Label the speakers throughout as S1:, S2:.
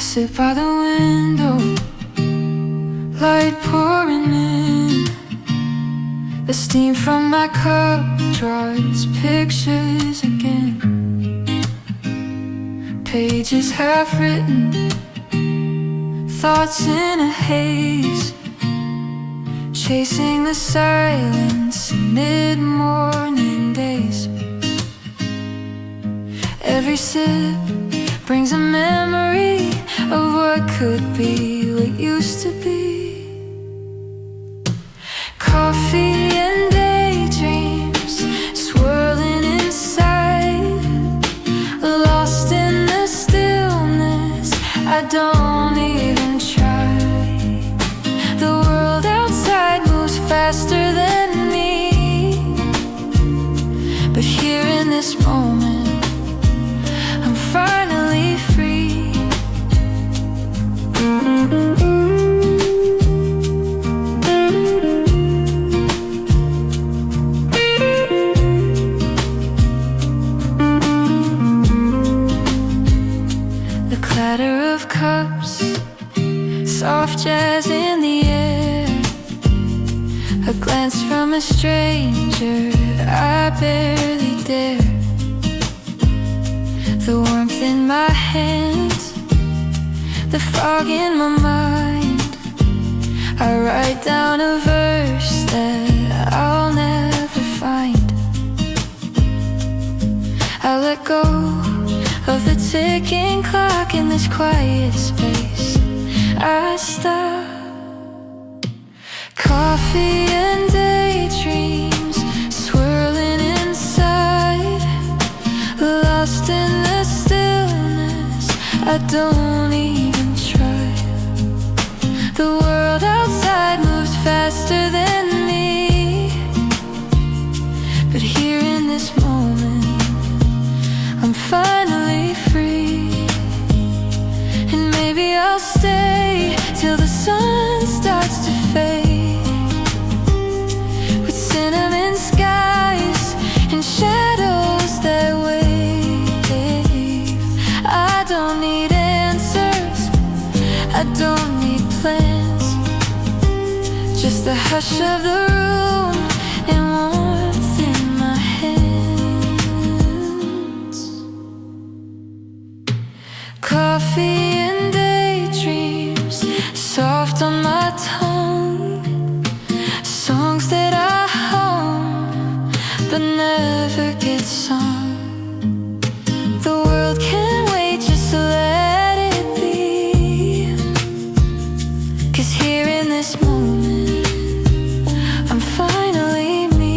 S1: sit by the window, light pouring in. The steam from my cup draws pictures again. Pages half written, thoughts in a haze, chasing the silence in mid-morning days. Every sip brings a memory of what could be, what used to be. Coffee and daydreams swirling inside, lost in the stillness. I don't even try. The world outside moves faster than me, but here in this moment, I'm finally free. The clatter of cups, soft jazz in the air, a glance from a stranger I barely dare. The warmth in my hands, the fog in my mind. I write down a verse that I'll never find. I let go of the ticking clock in this quiet space. I stop. Coffee and daydreams swirling inside, lost in the stillness. I don't even try. The world outside moves faster than me, but here in this moment, I'm finally free. And maybe I'll stay till the sun starts to fade, with cinnamon skies and shadows that wave. I don't need answers, I don't need plans, just the hush of the room and warmth in my hands. Coffee and daydreams, soft on my tongue, songs that I hum but never get sung. The world can't wait, just let it be, 'cause here in this moment, I'm finally me.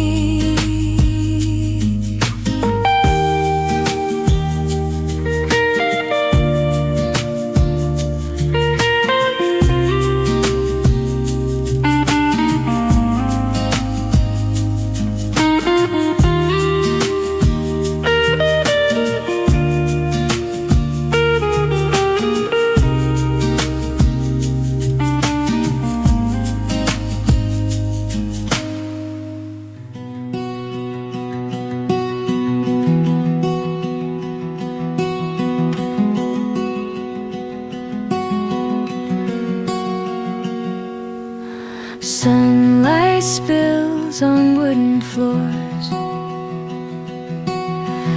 S1: Sunlight spills on wooden floors,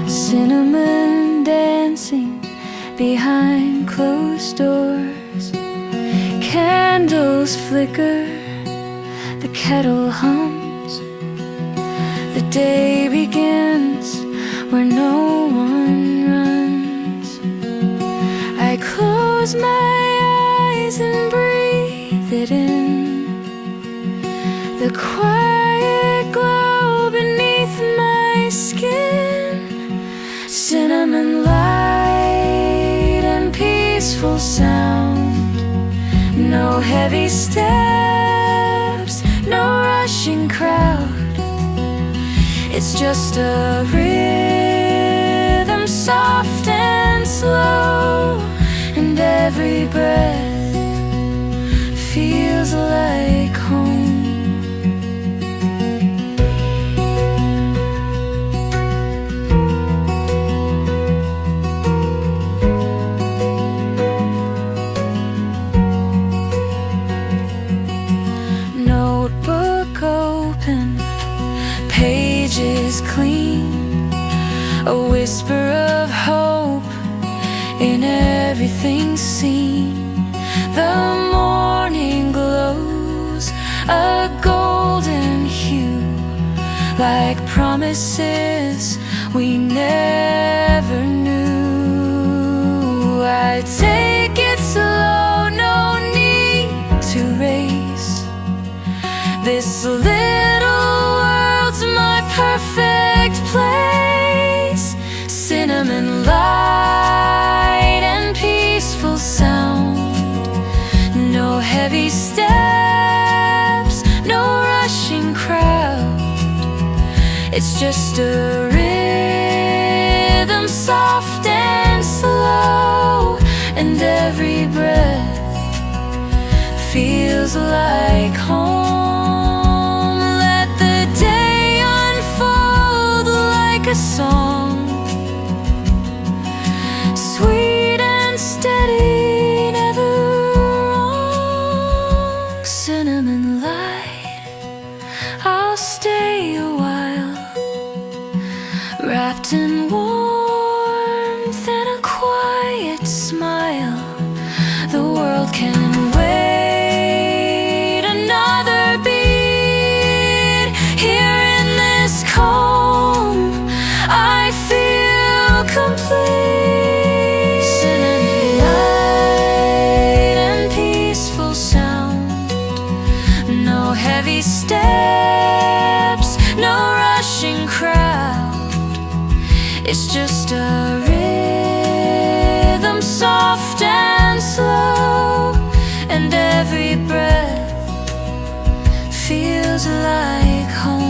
S1: cinnamon dancing behind closed doors. Candles flicker, the kettle hums. The day begins where no one runs. I close my eyes and breathe it in, the quiet glow beneath my skin. Cinnamon light and peaceful sound, no heavy steps, no rushing crowd. It's just a rhythm, soft and slow, and every breath feels like home. a whisper of hope in everything seen. The morning glows a golden hue, like promises we never knew. I take it slow, no need to race. This little world's my perfect place. Cinnamon light and peaceful sound. No heavy steps, no rushing crowd. It's just a rhythm, soft and slow, and every breath feels like home. Let the day unfold like a song, sweet and steady, never wrong. Cinnamon light, I'll stay a while, wrapped in warmth and a quiet smile. The world can wait another beat. Here in this calm, I feel complete. Cinnamon light and peaceful sound. No heavy steps, no rushing crowd. It's just a rhythm, soft and slow, and every breath feels like home.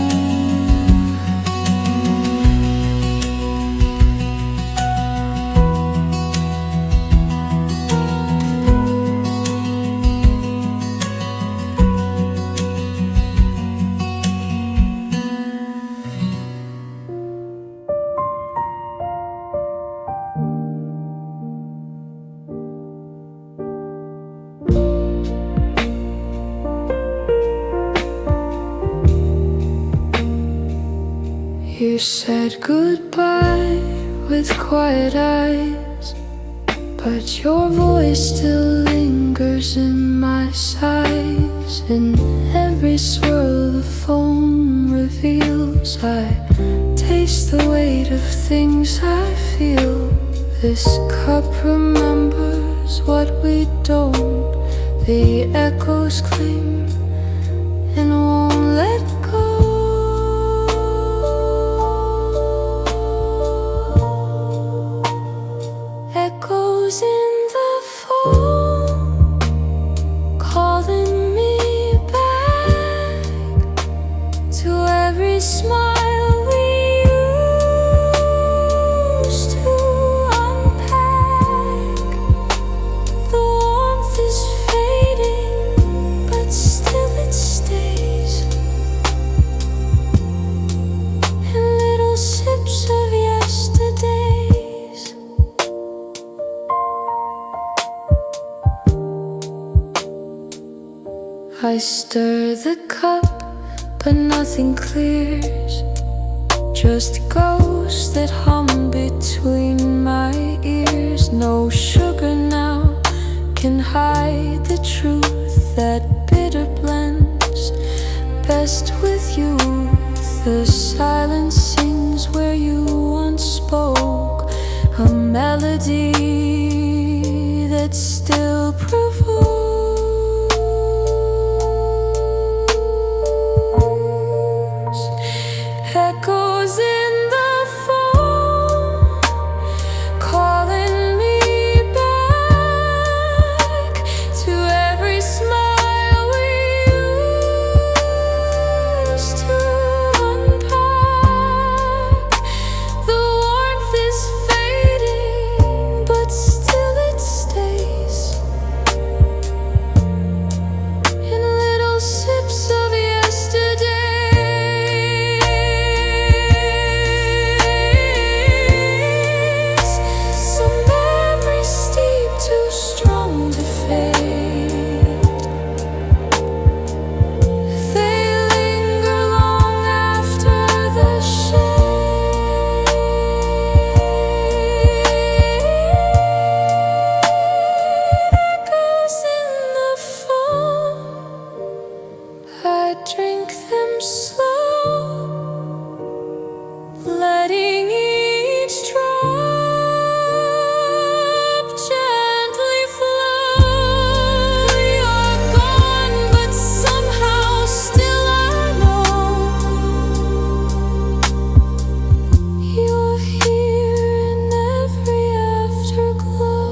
S1: You said goodbye with quiet eyes, but your voice still lingers in my sighs. In every swirl the foam reveals, I taste the weight of things I feel. This cup remembers what we don't. The echoes cling and won't let go. Echoes in the foam, calling me back to every smile we used to unpack. The warmth is fading, but still it stays in little sips of yesterdays. I stir the cup, but nothing clears. Just ghosts that hum between my ears. No sugar now can hide the truth. That bitter blends best with you. The silence sings where you once spoke, a melody that still provokes. Echoes in the foam, calling me back to every smile we used to unpack. The warmth is fading, but drink them slow, letting each drop gently flow. You're gone, but somehow still I know you're here in every afterglow.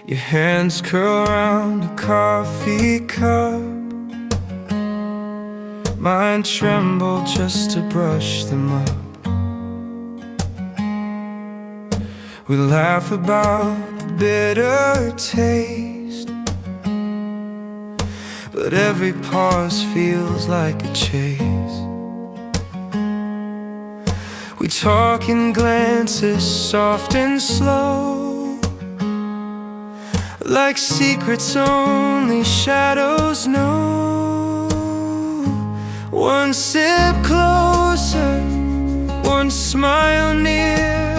S2: Your hands curl around a coffee cup. Mine tremble just to brush them up. We laugh about the bitter taste, but every pause feels like a chase. We talk in glances soft and slow, like secrets only shadows know. One sip closer, one smile near.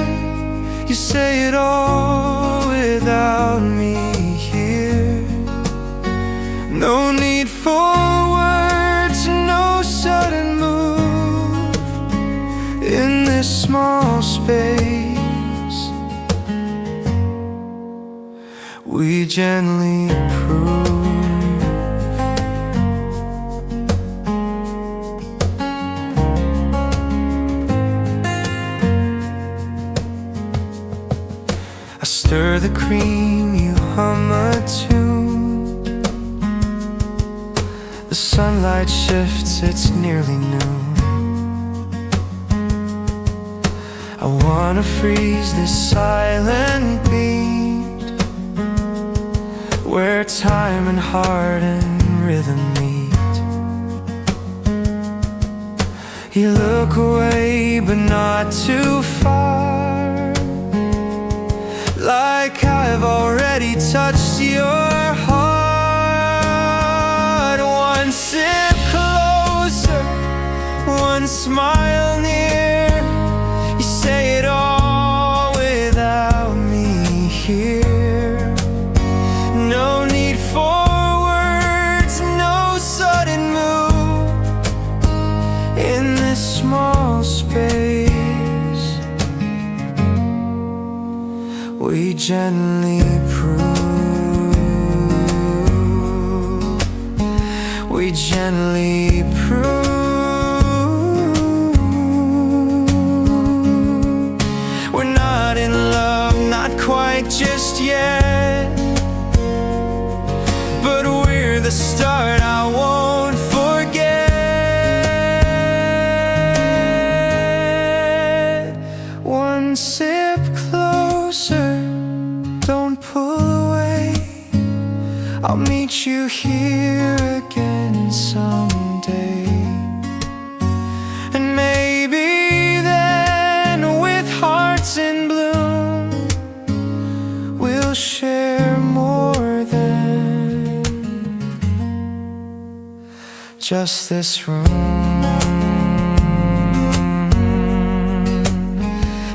S2: You say it all without me here. No need for words, no sudden move in this small space. We gently prove I stir the cream, you hum a tune. The sunlight shifts, it's nearly noon. I wanna freeze this silent beat, where time and heart and rhythm meet. You look away, but not too far, like I've already touched your heart. One sip closer, one smile near. You say it all without me here. No need for words, no sudden move in this small space. We gently prove, we gently prove we're not in love, not quite just yet, but we're the start I won't forget. One sip closer, don't pull away. I'll meet you here again someday. And maybe then, with hearts in bloom, we'll share more than just this room,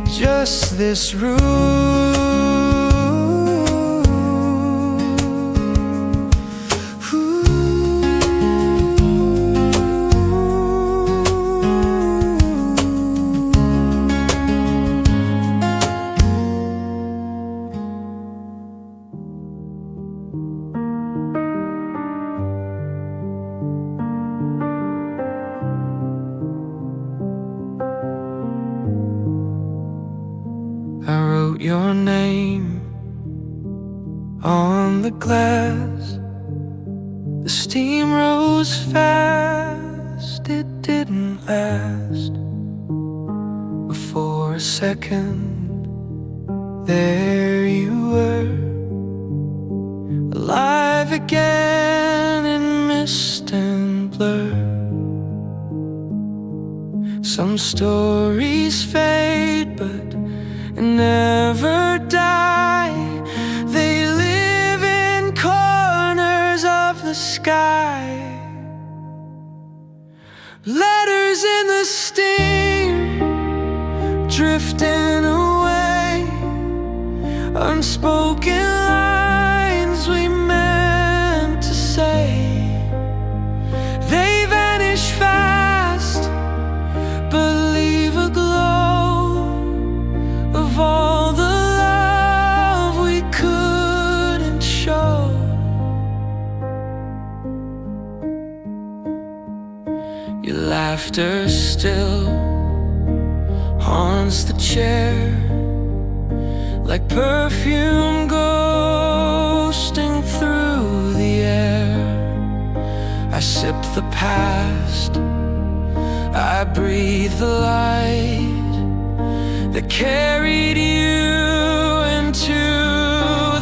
S2: just this room. I wrote your name on the glass. The steam rose fast, it didn't last. But for a second there you were, alive again in mist and blur. Some stories fade but never die. They live in corners of the sky. Letters in the steam, drifting away. Unspoken lines we meant to say. They vanish fast, but leave a glow of all the love we couldn't show. Your laughter still haunts the chair, like perfume ghosting through the air. I sip the past, I breathe the light that carried you into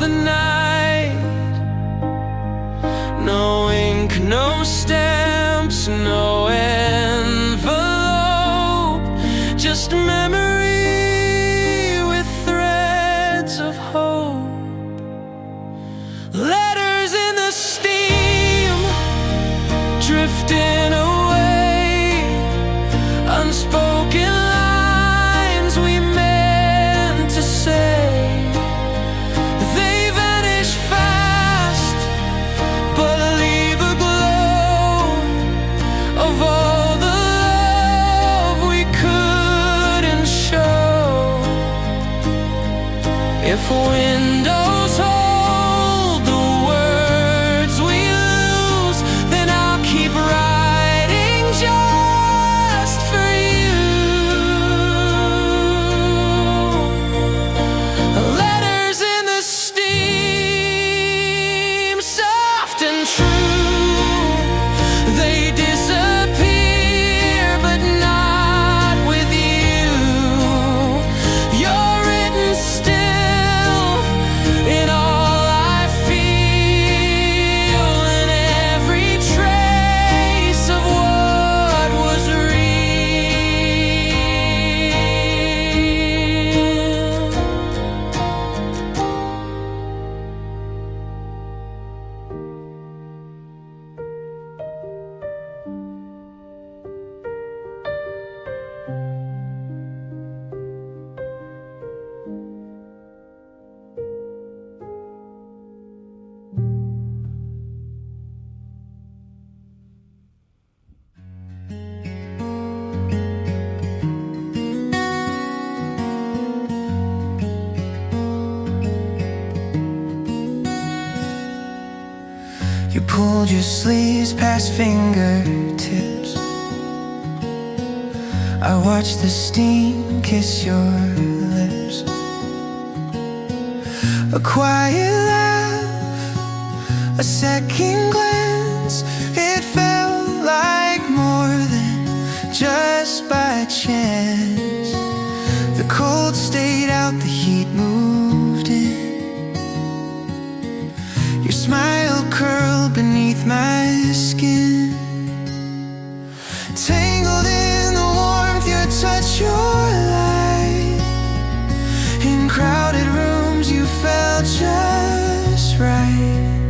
S2: the night. No ink, no stamps, no envelope, just memory with threads of hope. Letters in the steam, drifting away. Unspoken lines we meant to say. They vanish fast, but leave a glow of all the love we couldn't show. If windows hold the words we lose, then I'll keep writing just for you. Letters in the steam, soft and true. They disappear, but not with you. You're written still in all I feel, and every trace of what was real. You pulled your sleeves past fingertips. I watched the steam kiss your lips. A quiet laugh, a second glance. It felt like more than just by chance. The cold stayed out, the heat moved in. Your smile curled beneath my skin. Tangled in the warmth, your touch, your light. In crowded rooms, you felt just right.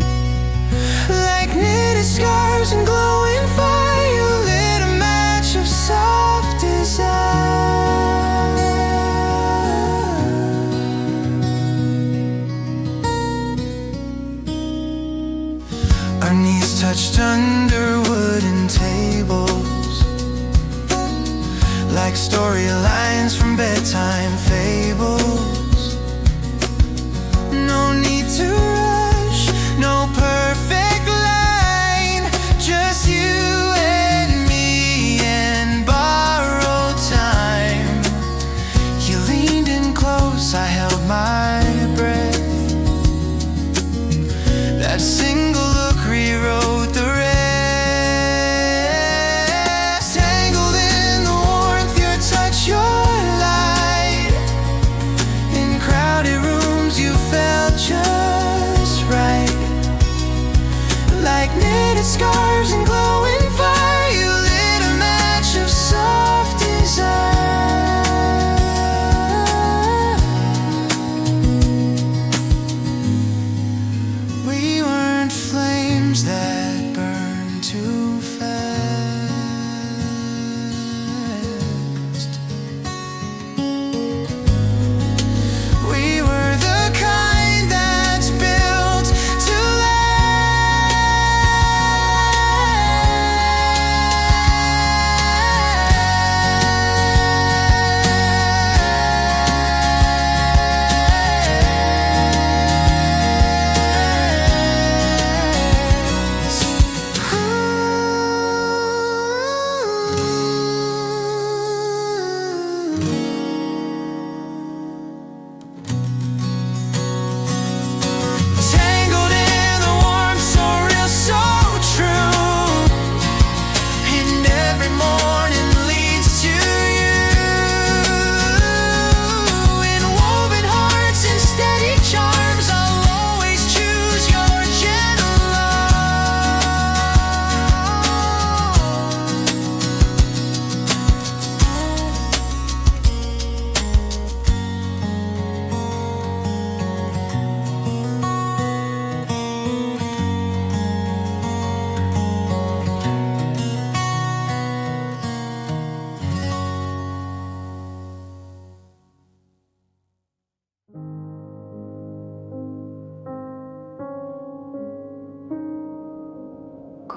S2: Like knitted scarves and glowing fire, you lit a match of soft desire. Our knees touched under wooden tables, like storylines from bedtime fables. No need to rush, no perfect line, just you and me and borrowed time. You leaned in close, I held my breath. That single look rewrote the rest. Tangled in the warmth, your touch, your light. In crowded rooms,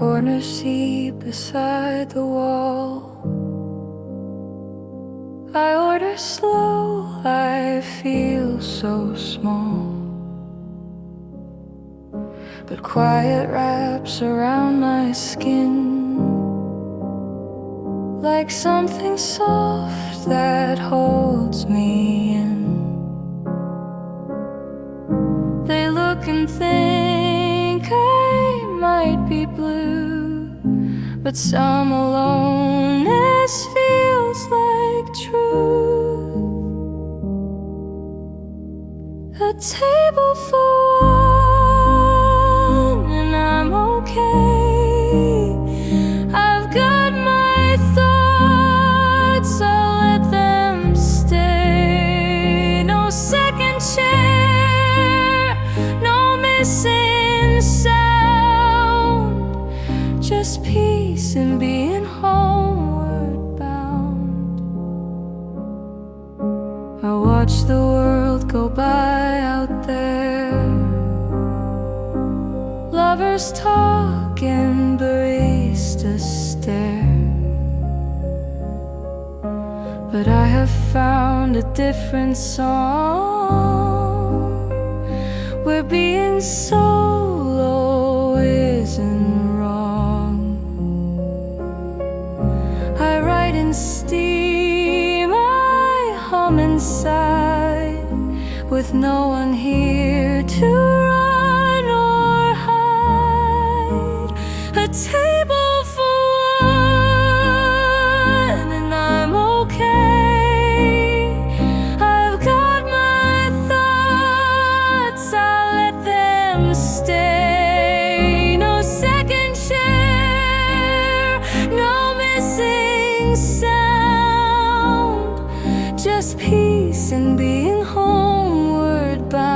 S1: corner seat beside the wall. I order slow, I feel so small. But quiet wraps around my skin like something soft that holds me in. They look and think I might be blue, but some aloneness feels like truth. A table for one and I'm okay. I've got my thoughts, I'll let them stay. No second chair, no missing sound, just peace and being homeward bound. I watch the world go by out there, lovers talk and baristas stare. But I have found a different song, where being solo isn't wrong. I write in steam, I hum inside, with no one here to run or hide. A table for one and I'm okay. I've got my thoughts, I'll let them stay. No second chair, no missing sound, just peace and being homeward bound.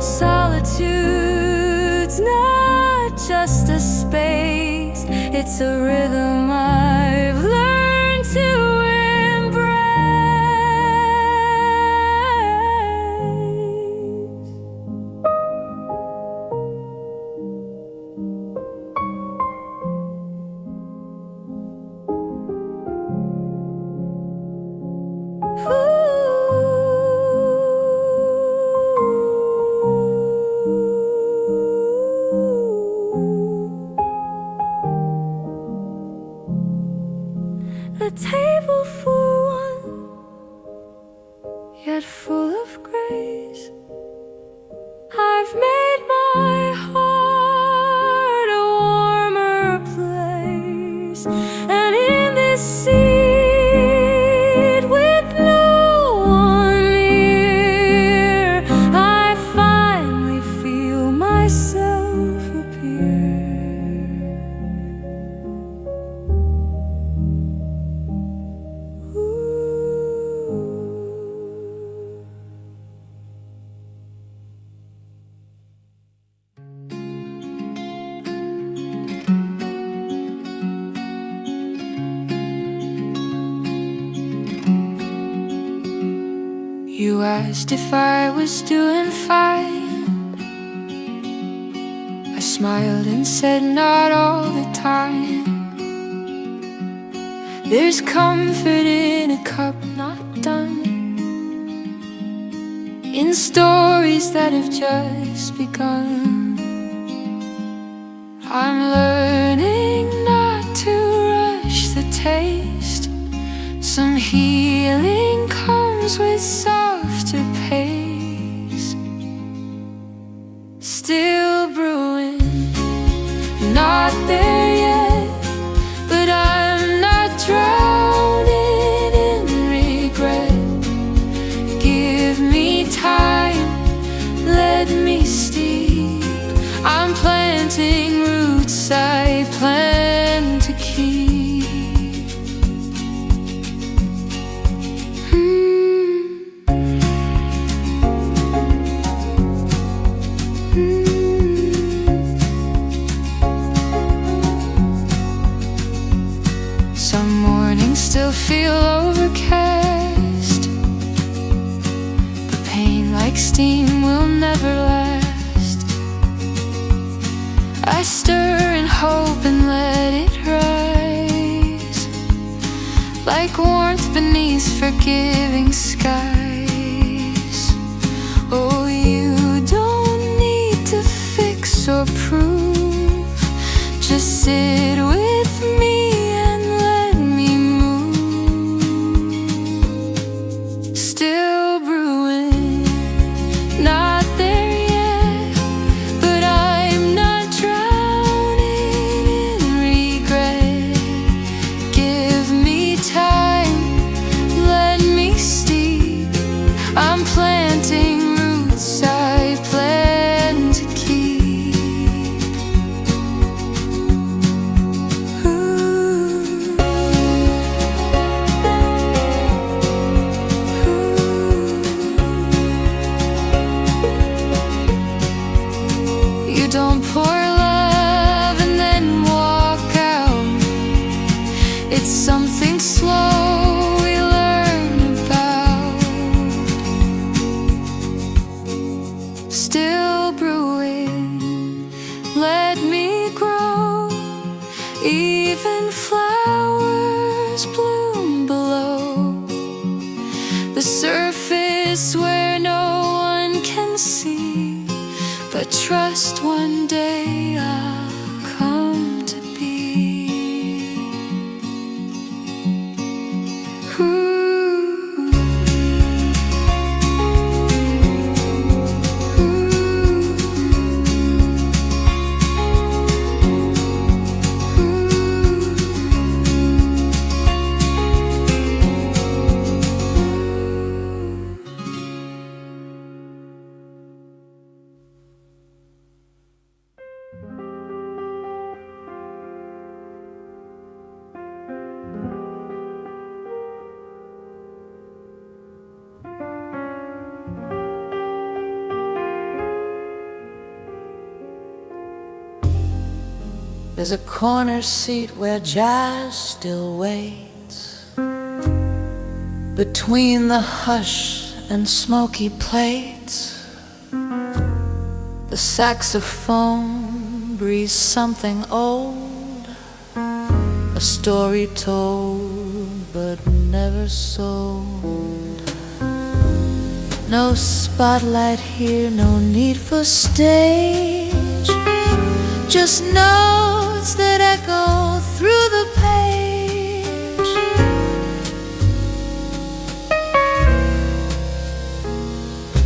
S1: Solitude's not just a space, it's a rhythm I've learned to a table for one, yet full of grace. I've made my heart a warmer place, and in this seat with no one near, I finally feel myself appear. You asked if I was doing fine. I smiled and said not all the time. There's comfort in a cup not done, in stories that have just begun. I'm learning not to rush the taste. Some healing comes with softer pace. Still brewing, not there yet, but I'm not drowning in regret. Give me time, let me steep. I'm planting roots I plan to keep. Some mornings still feel overcast. The pain like steam will never last. hope and let it rise like warmth beneath forgiving skies. Oh, you don't need to fix or prove, just sit with me and let me move. Still brewing, not there yet, but I'm not drowning in regret. Give me time, let me steep. I'm planting roots I plan to keep. You don't pour love and then walk out. It's something slow we learn about. Still brewing, let me grow. Even flowers bloom below the surface where no one can see. But trust one day I'll come to be.
S3: There's a corner seat where jazz still waits between the hush and smoky plates. The saxophone breathes something old, a story told but never sold. No spotlight here, no need for stage, just notes that echo through the page.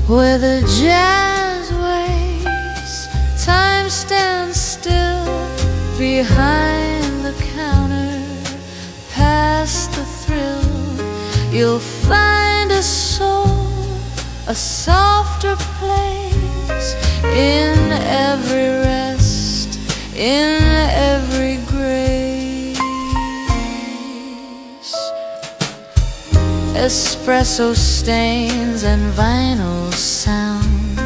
S3: Where the jazz waits, time stands still behind the counter. Past the thrill, you'll find a soul, a softer place in every rest, in every grace. Espresso stains and vinyl sound,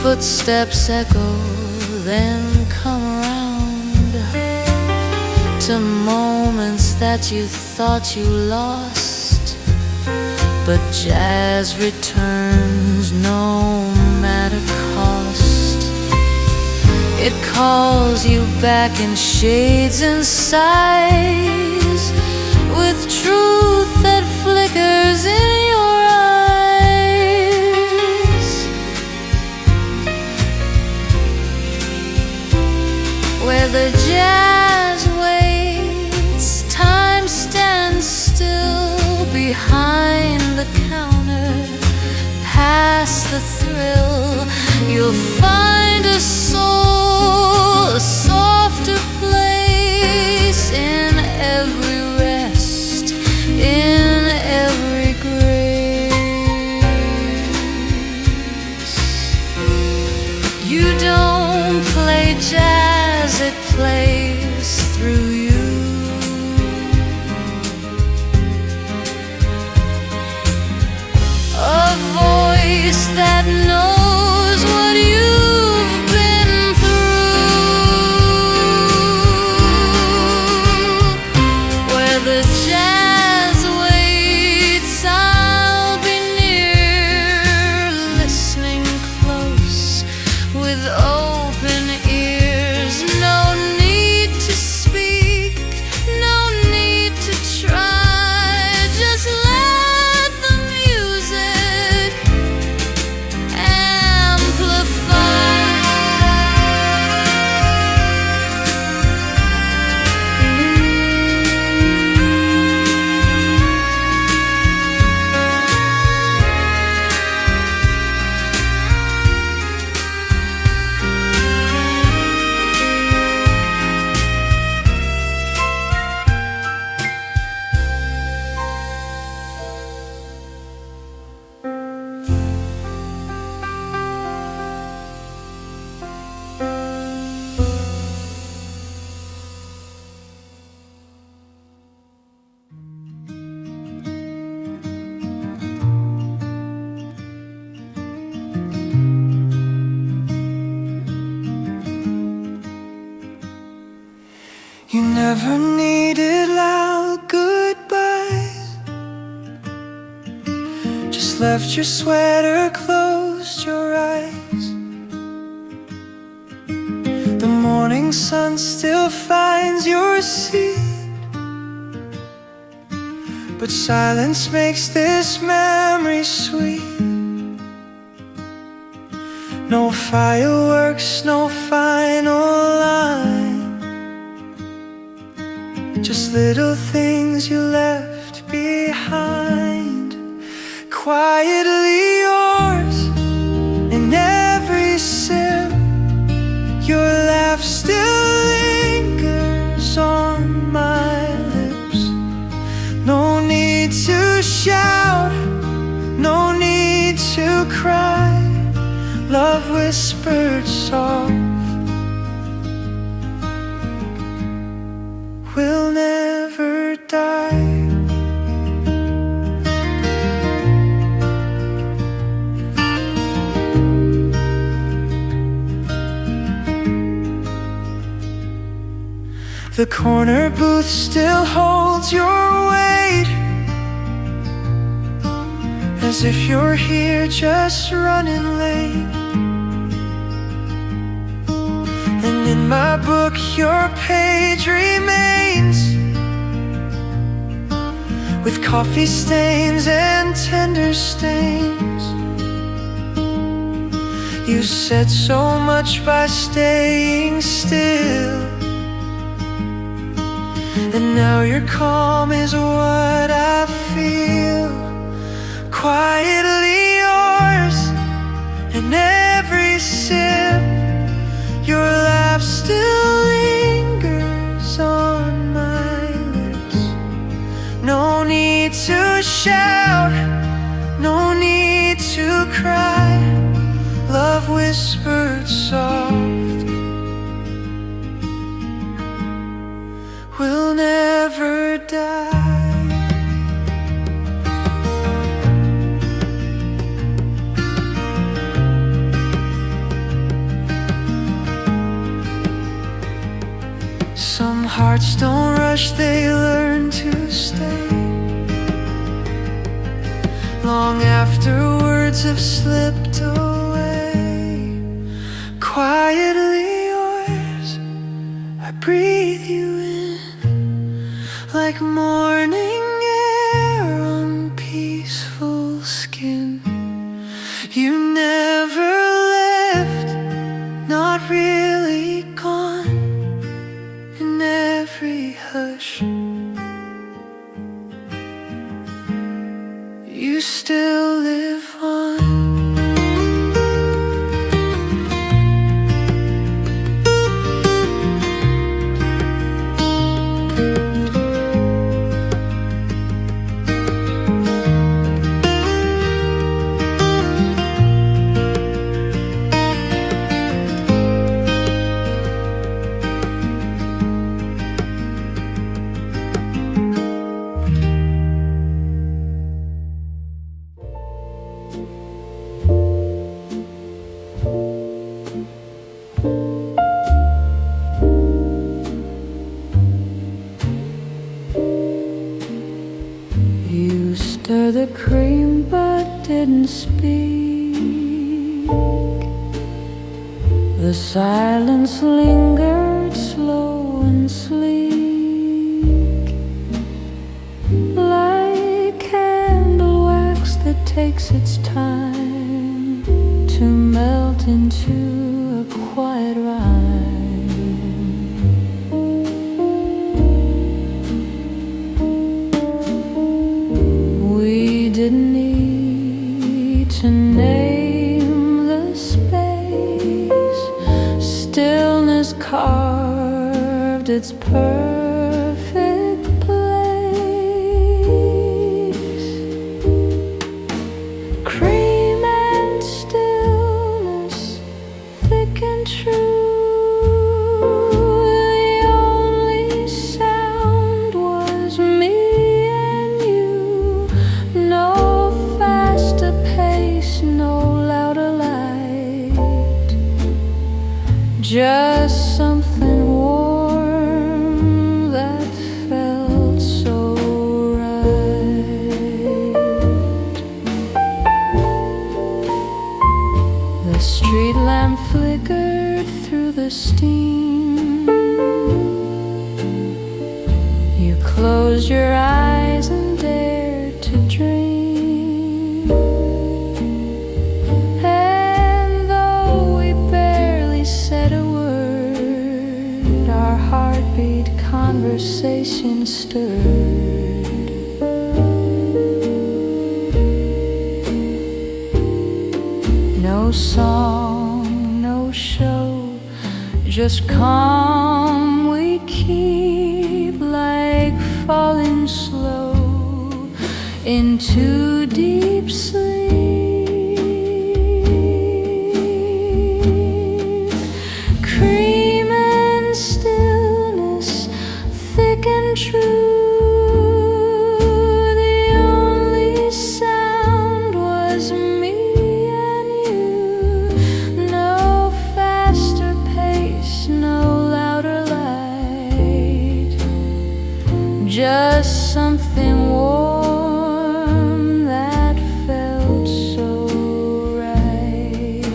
S3: footsteps echo, then come around to moments that you thought you lost. But jazz returns no matter cost. It calls you back in shades and sighs, with truth that flickers in your eyes. Where the jazz waits, time stands still behind the counter. Past the thrill, you'll find a soul, a softer place in every rest, in every grace. You don't play jazz, it plays through you. A voice that knows what you've been through. Where the jazz waits, I'll be near, listening close with open ears. No
S2: just left your sweater, closed your eyes. The morning sun still finds your seat, but silence makes this memory sweet. No fireworks, no final line, just little things you left behind. Quietly yours in every sip, your laugh still lingers on my lips. No need to shout, no need to cry, love whispered soft, will never die. The corner booth still holds your weight, as if you're here just running late. And in my book your page remains, with coffee stains and tender stains. You said so much by staying still, and now your calm is what I feel. Quietly yours in every sip, your laugh still lingers on my lips. No need to shout, no need to cry, love whispered soft, will never die. Some hearts don't rush, they learn to stay long after words have slipped away. Quietly yours, I breathe you in like morning air on peaceful skin. You never left, not really gone. In every hush, you still live on. You stir the cream but didn't speak. The silence lingered slow and sleek, like candle wax that takes its time to melt into a quiet rhyme. We didn't need to name the space. Stillness carved its perfect place. Cream and stillness, thick and true. The only sound was me and you. No faster pace, no louder light, just something warm
S1: the steam. You closed your eyes and dared to dream. And though we barely said a word, our heartbeat conversation stirred. No song, no show, just calm we keep, like falling slow into deep sleep. Cream and stillness, thick and true. The only sound was me and you. No faster pace, no louder light. Just something warm that felt so right.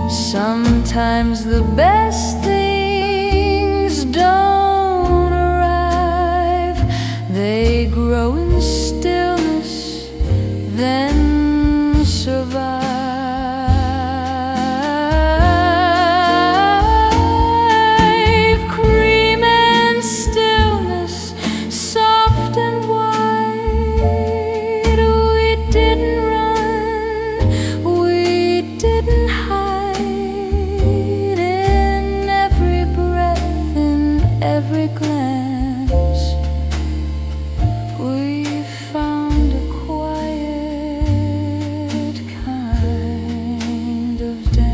S1: Sometimes the best things don't arrive. They grow in stillness, then survive. Cream and stillness, soft and wide. We didn't run, we didn't hide. In every breath, in every glance, we found a quiet kind of dance.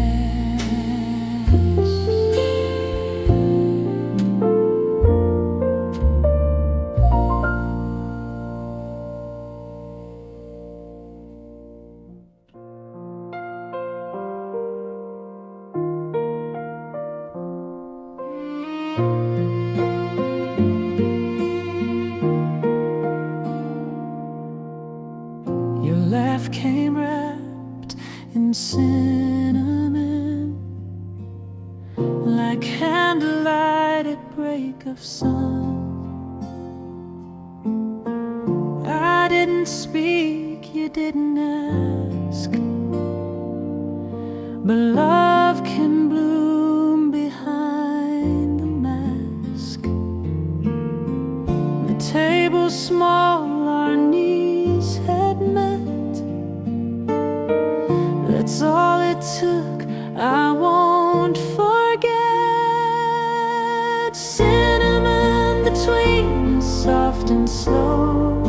S1: Your laugh came wrapped in cinnamon, like candlelight at break of sun. I didn't speak, you didn't ask, but love can bloom behind the mask. The table small, our knees had met. That's all it took, I won't forget. Cinnamon between us, soft and slow,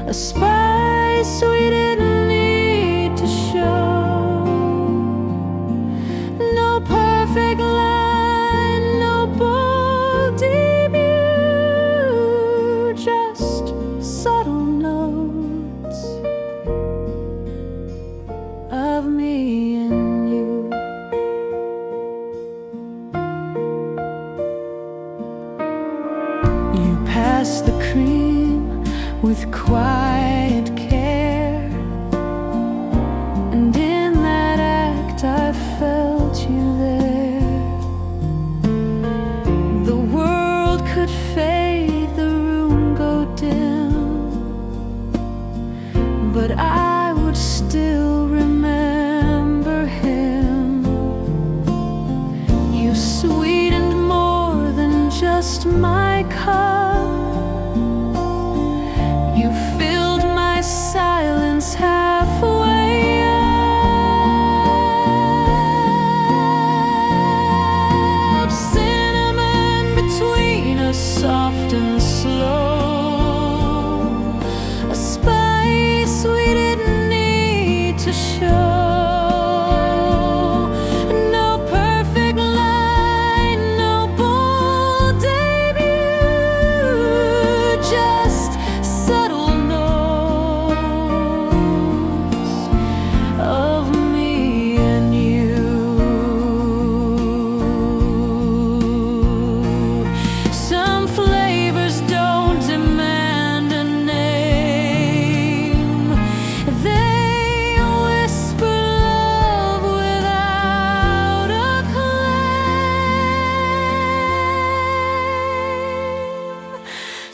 S1: a spice we didn't need to show. No perfect line, no bold debut, just subtle notes of me and you. You passed the cream with quiet care, and in that act I felt you there. The world could fade, the room go dim, but I would still remember him. You sweetened more than just my cup. You filled my silence halfway up. Cinnamon between us, soft and slow, a spice we didn't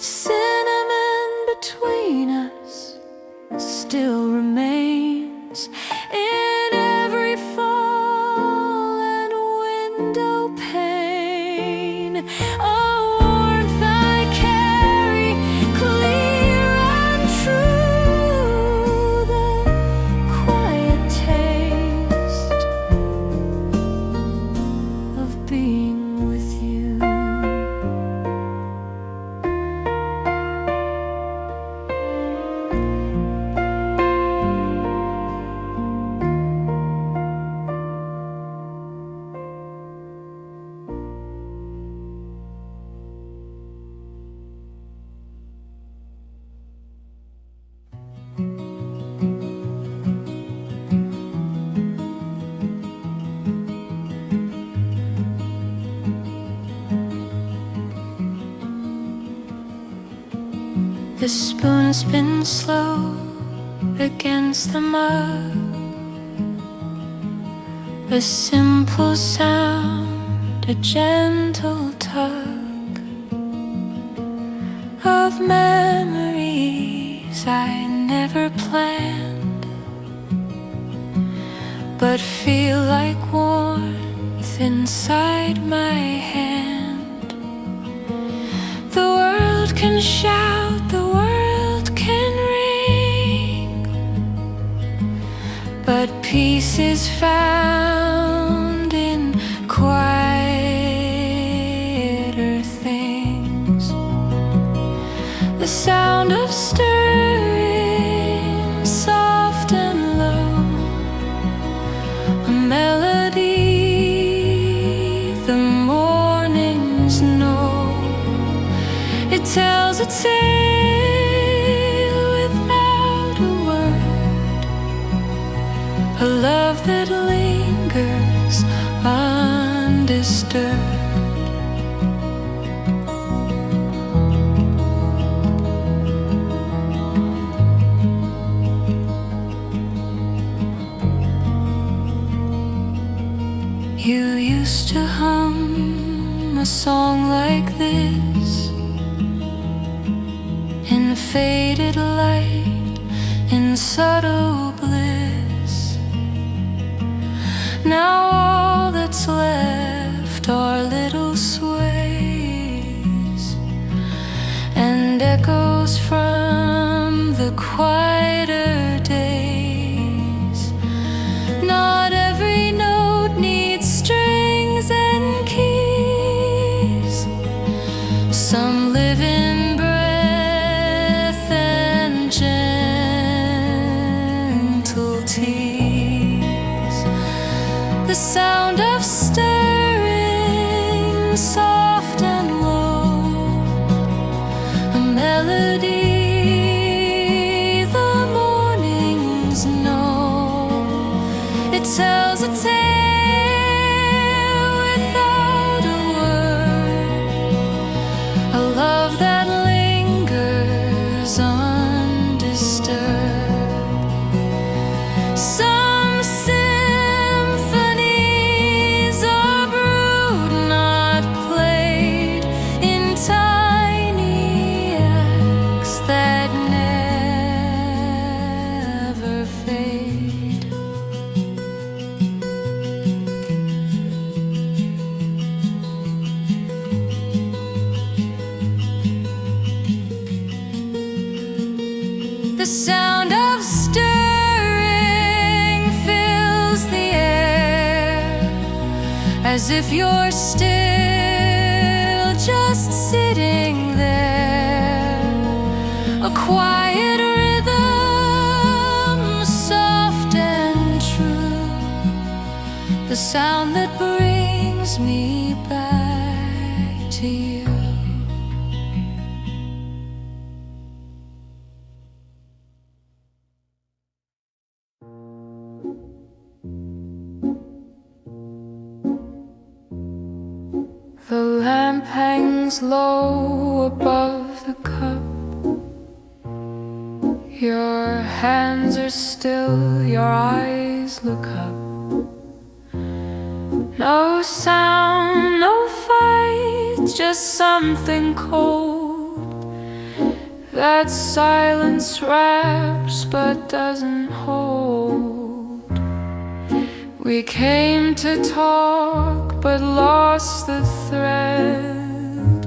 S1: cinnamon between us still remains in every fall and window pane. A warmth I carry clear and true, the quiet taste of being with you. The spoon spins slow against the mug, a simple sound, a gentle tug of memories I never planned, but feel like warmth inside my hand. The world can shout, the world can ring, but peace is found in quieter things. The sound of stirring, soft and low, a melody the mornings know. It tells a tale without a word, a love that lingers undisturbed. You used to hum a song like this in faded light, in subtle bliss. Now all that's left are little sways and echoes from the quieter days. Not every note needs strings and keys. Some live in breath and gentle tease. The sound of stirring, soft and low, a melody the mornings know. It tells a tale without a word, a love that lingers undisturbed. Some symphonies are brewed, not played, in tiny acts that never fade. The sound of stirring fills the air, as if you're still just sitting there. A quiet rhythm, soft and true, the sound that brings me back to you. The lamp hangs low above the cup. Your hands are still, your eyes look up. No sound, no fight, just something cold That silence wraps but doesn't hold. We came to talk but lost the thread.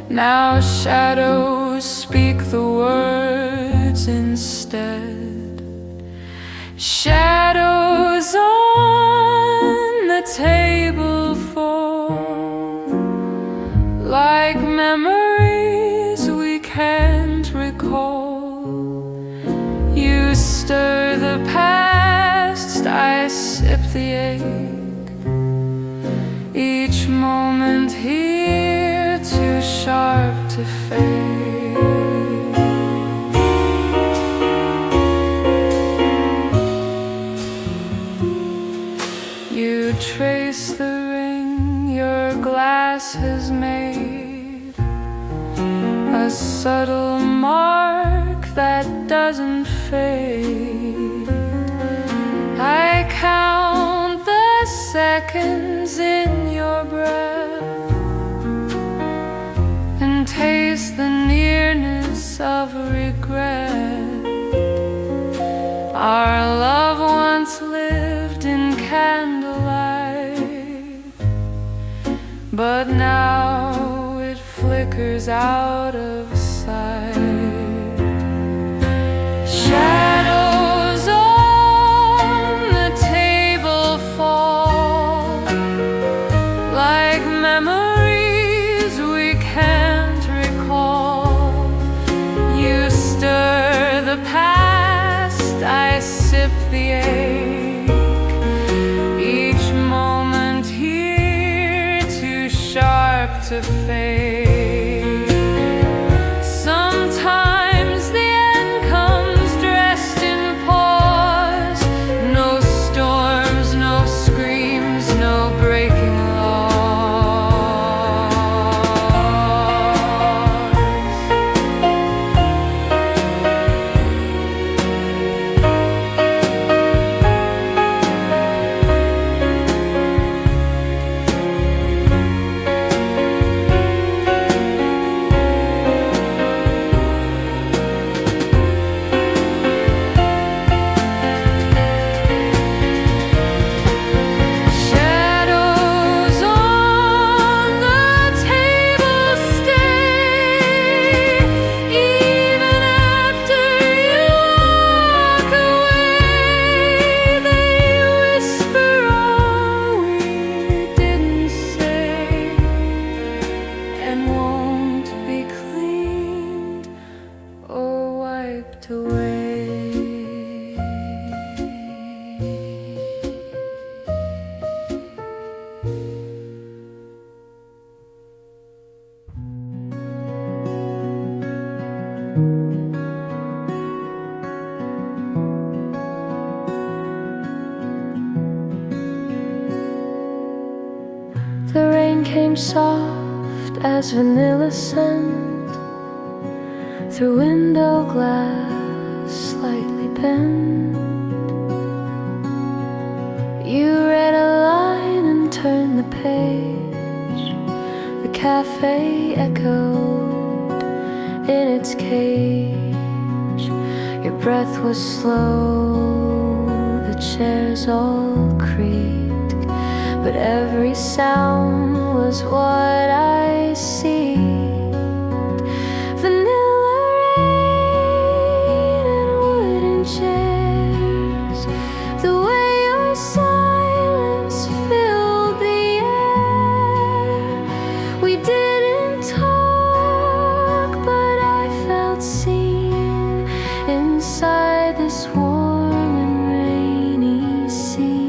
S1: Now shadows speak the words instead. Shadows on the table fall like memories we can't recall. You stir the past, I sip the ache. Each moment here too sharp to fade. You trace the ring your glass has made, a subtle mark that doesn't fade. I count the seconds in your breath and taste the nearness of regret. Our love once lived in candlelight, but now it flickers out of sight. Shadows on the table fall like memories we can't recall. You stir the past, I sip the ache. Each moment here too sharp to fade. Sometimes the end comes dressed in pause. No storms, no screams, no breaking laws. Shadows on the table stay even after you walk away. They whisper all we didn't say and won't be cleaned or wiped away. The rain came soft as vanilla scent through window glass slightly bent. You read a line and turned the page. The cafe echoed in its cage. Your breath was slow, the chairs all creaked, but every sound was what I see. Vanilla rain and wooden chairs. The way your silence filled the air. We didn't talk, but I felt seen inside this warm and rainy scene.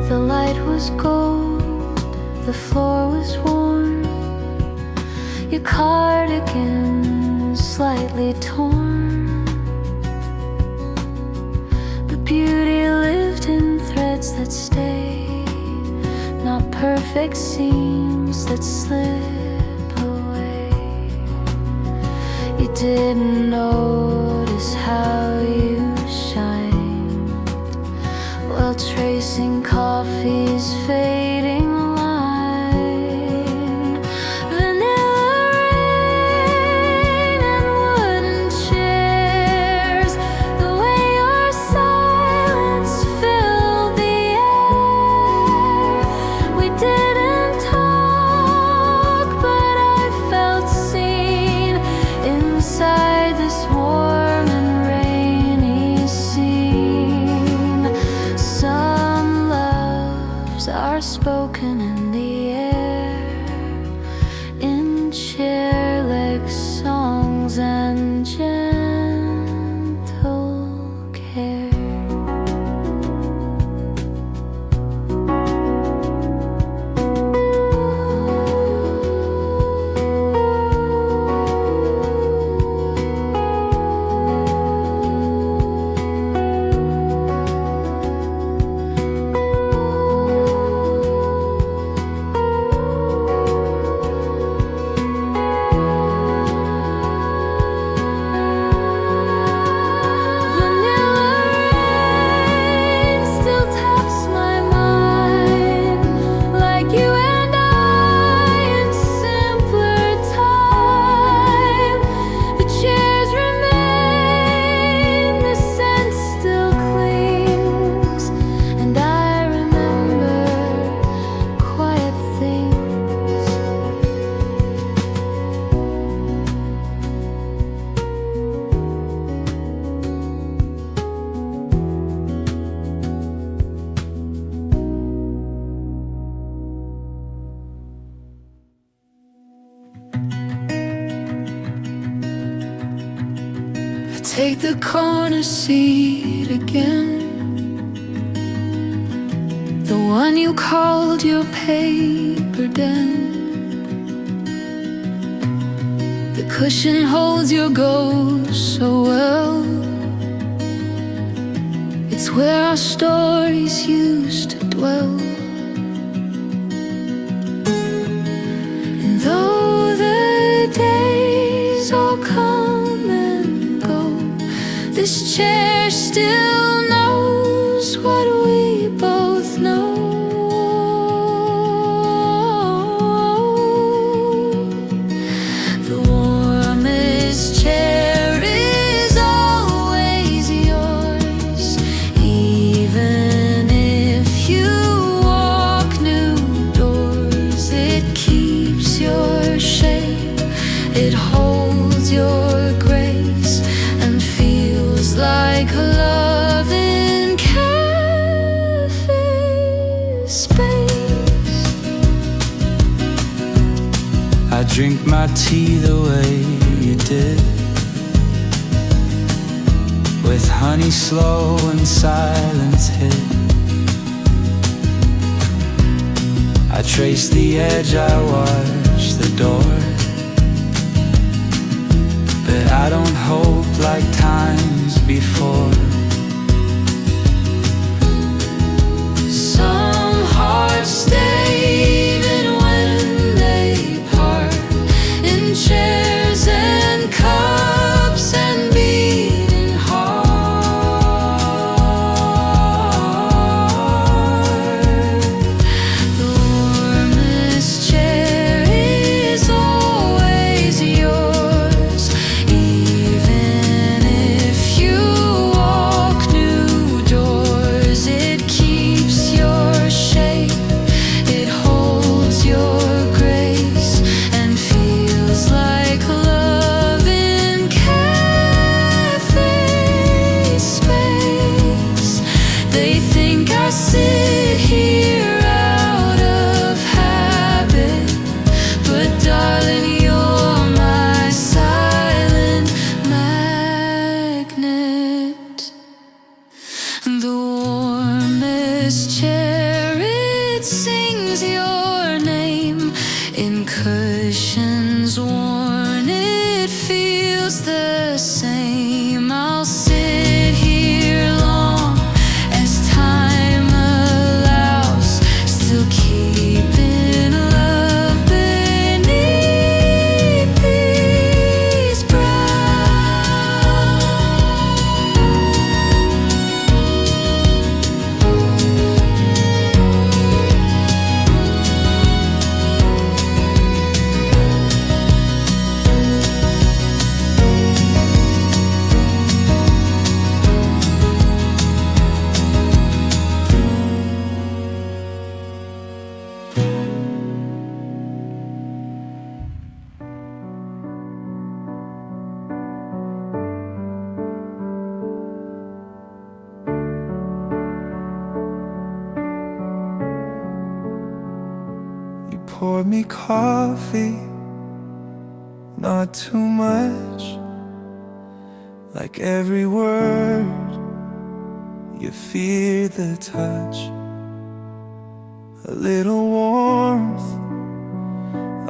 S1: The light was gold, the floor was warm. Your cardigan slightly torn, but beauty lived in threads that stayed, not perfect seams that slip away. You didn't notice how you shine while tracing coffee's fading line. Vanilla rain and wooden chairs, the way your silence filled the air. We didn't talk, but I felt seen inside this warm and rainy scene. Some loves are spoken in the air, in chair-leg songs and gentle care. Vanilla rain still taps my mind, like you and I in simpler time. The chairs remain, the scent still clings, and I remember quiet things. I take the corner seat again, the one you called your paper den. The cushion holds your ghost so well. It's where our stories used to dwell. And though the days all come and go, this chair still knows what we both know. The warmest chair is always yours, even if you walk new doors. It keeps your shape, it holds your grace, and feels like love in cafe space.
S2: I drink my tea the way you did, with honey slow and silence hid. I trace the edge, I watch the door, but I don't hope like times before.
S1: Some hearts stay even when they part, in chairs and cups and beating heart. The warmest chair is always yours, even if you walk new doors. It keeps your shape, it holds your grace, and feels like love in cafe space. They think I sit here out of habit, but darling, you're my silent magnet. The warmest chair, it sings your name in cushions worn. It feels the same. I'll sit here long as time allows, still keeping love beneath these brows.
S2: poured me coffee, not too much. Like every word, you fear the touch. A little warmth,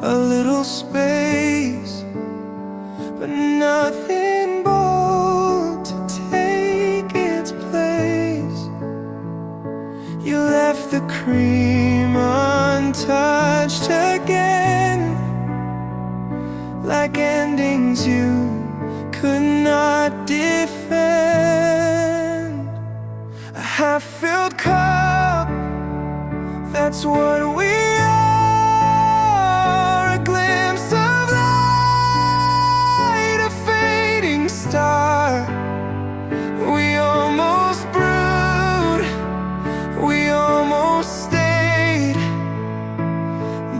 S2: a little space, but nothing bold to take its place. You left the cream untouched again, like endings you could not defend. A half-filled cup, that's what we are. A glimpse of light, a fading star. We almost brewed, we almost stayed,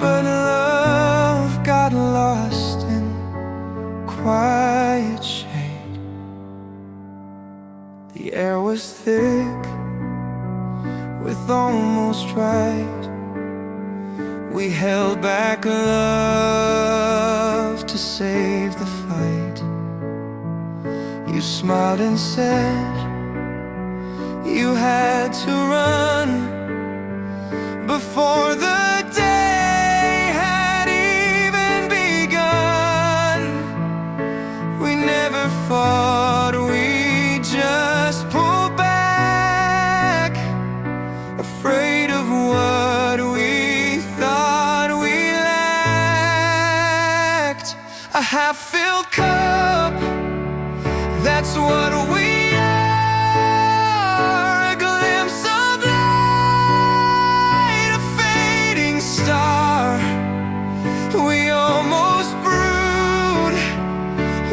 S2: but love got lost in quiet shade. The air was thick with almost right. We held back love to save the fight. You smiled and said you had to run before the day had even begun. We never fought, we just pulled back, afraid of what we thought we lacked. A half-filled cup, that's what we are. A glimpse of light, a fading star. We almost brewed,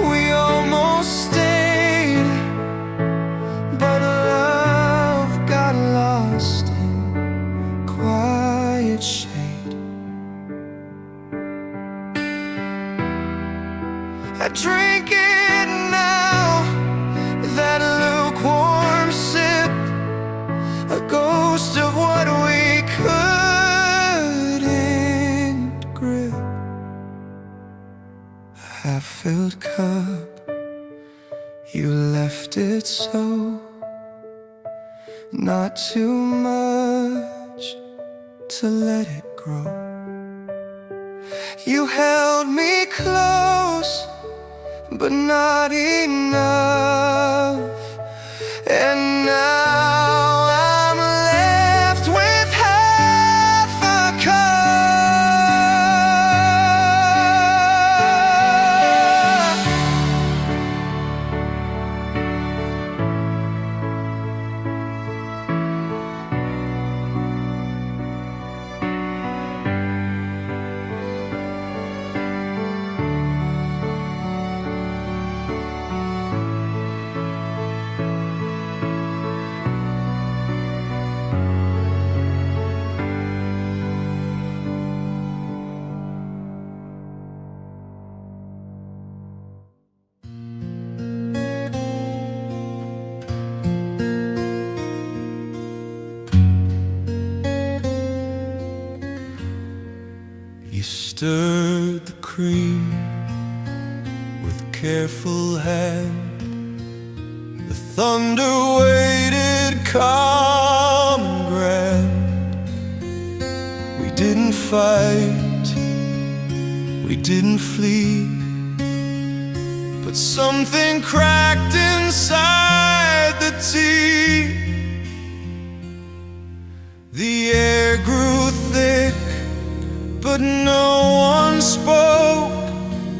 S2: we almost stayed, but love got lost in quiet shade. I drink it now, that lukewarm sip, a ghost of what we couldn't grip. A half-filled cup, you left it so, not too much to let it grow. You held me close, but not enough. And now I'm left with half a cup. You stirred the cream with careful hand. The thunder waited calm and grand. We didn't fight, we didn't flee, but something cracked inside the tea. The air grew thick, but no one spoke,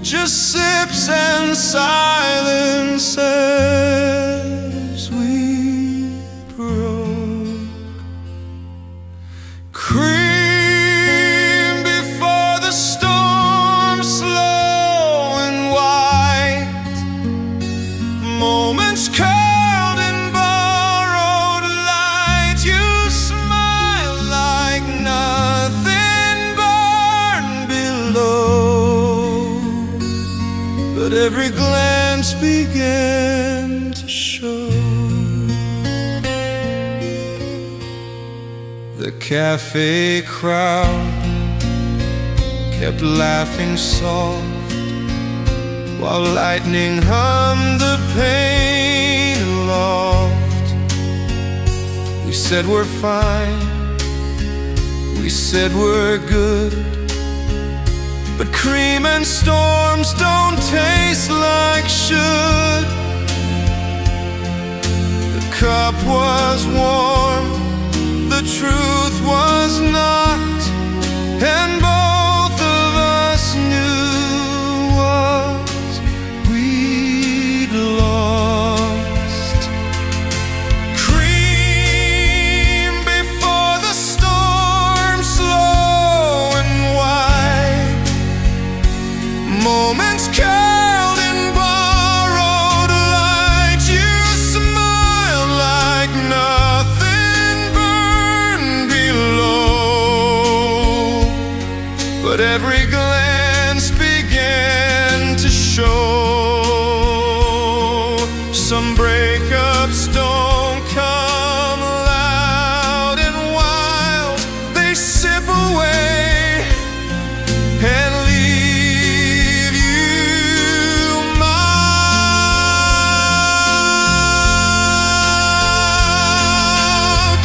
S2: just sips and silence as we broke. Cream before the storm, slow and white, moments curled in borrowed light. You smile like nothing burned below, but every glance began to show. The cafe crowd kept laughing soft while lightning hummed the pain aloft. We said we're fine, we said we're good, but cream and storms don't taste like should. The cup was warm, the truth was not, and both of us knew what we'd lost. Cream before the storm, slow and wide, moments curled in borrowed light. You smiled like nothing burned below, but every glance began to show some breakups don't come loud and wild. They sip away and leave you mild.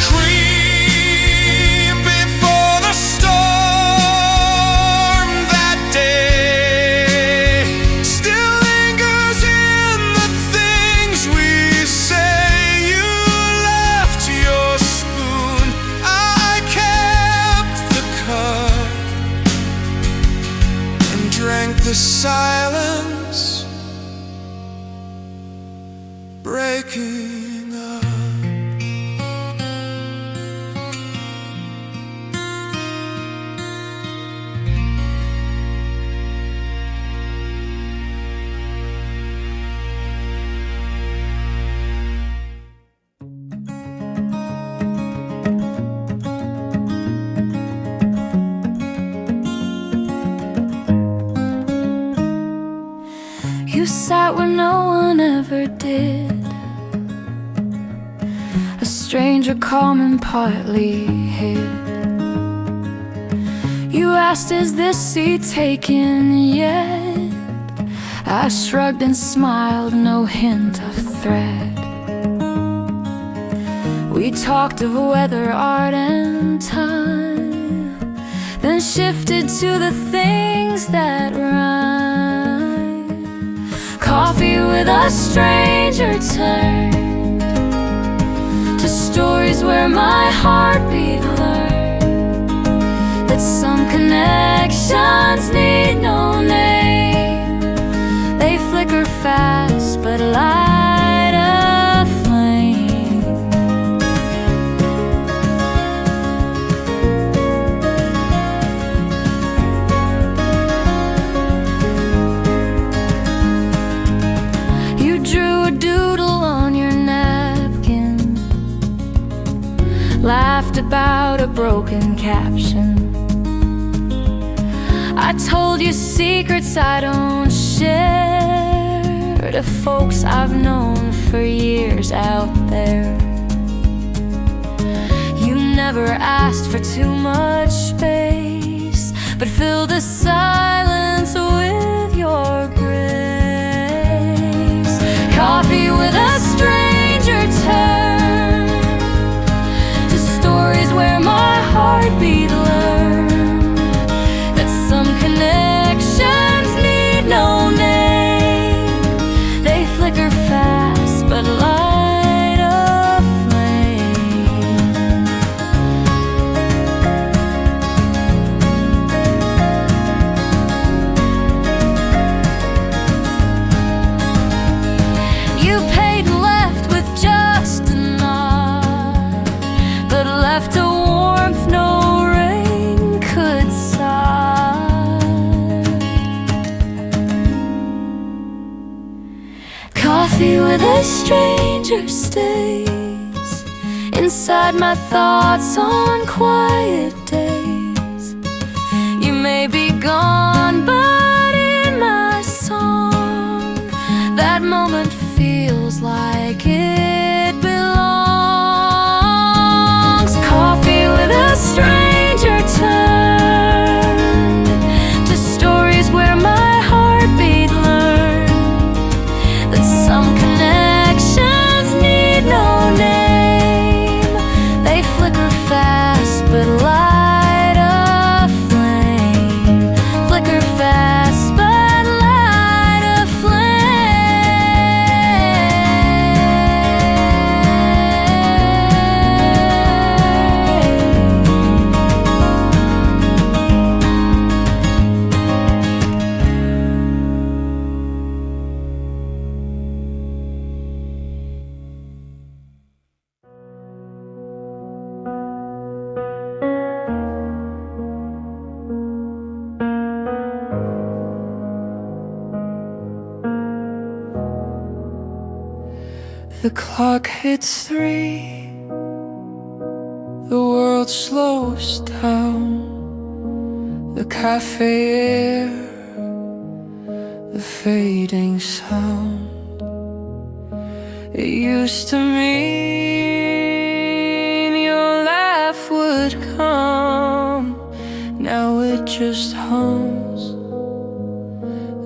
S2: Cream before the storm, that day still lingers in the things we say. You left your spoon, I kept the cup and drank the silence, breaking up.
S1: You sat where no one ever did, a stranger calm and partly hid. You asked, is this seat taken yet? I shrugged and smiled, no hint of threat. We talked of weather, art and time, then shifted to the things that rhyme. Coffee with a stranger turned to stories where my heartbeat learned that some connections need no name. They flicker fast but light a flame. You drew a doodle on your napkin, laughed about a broken caption. I told you secrets I don't share to folks I've known for years out there. You never asked for too much space, but filled the silence with your grace. Coffee with a stranger turned to stories where my heartbeat learned that some connections need no name. They flicker fast but light a flame. You paid and left with just a nod, but left a warmth no rain could sod. Coffee with a stranger stays inside my thoughts on quiet days. You may be gone, but in my song, that moment feels like it belongs. Coffee with a stranger turned to
S2: The clock hits 3. The world slows down. The cafe air, the fading sound. It used to mean your laugh would come. Now it just hums,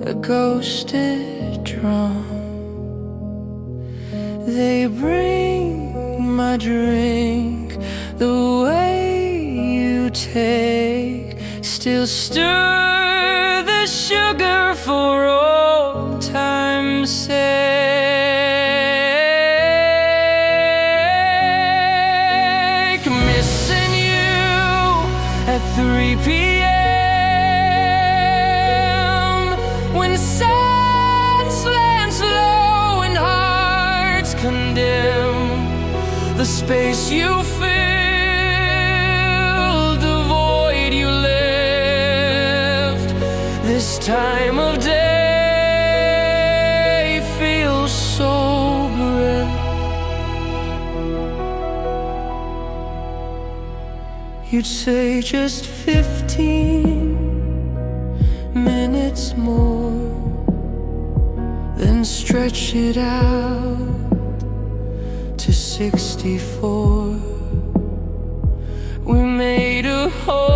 S2: a ghosted drum. They bring my drink the way you take. Still stir the sugar for old time's sake. Missing you at 3 p.m. when sands land slow and hearts condemn the space you filled, the void you left. This time of day feels so brief. You'd say just 15 minutes more, then stretch it out to 64. We made a home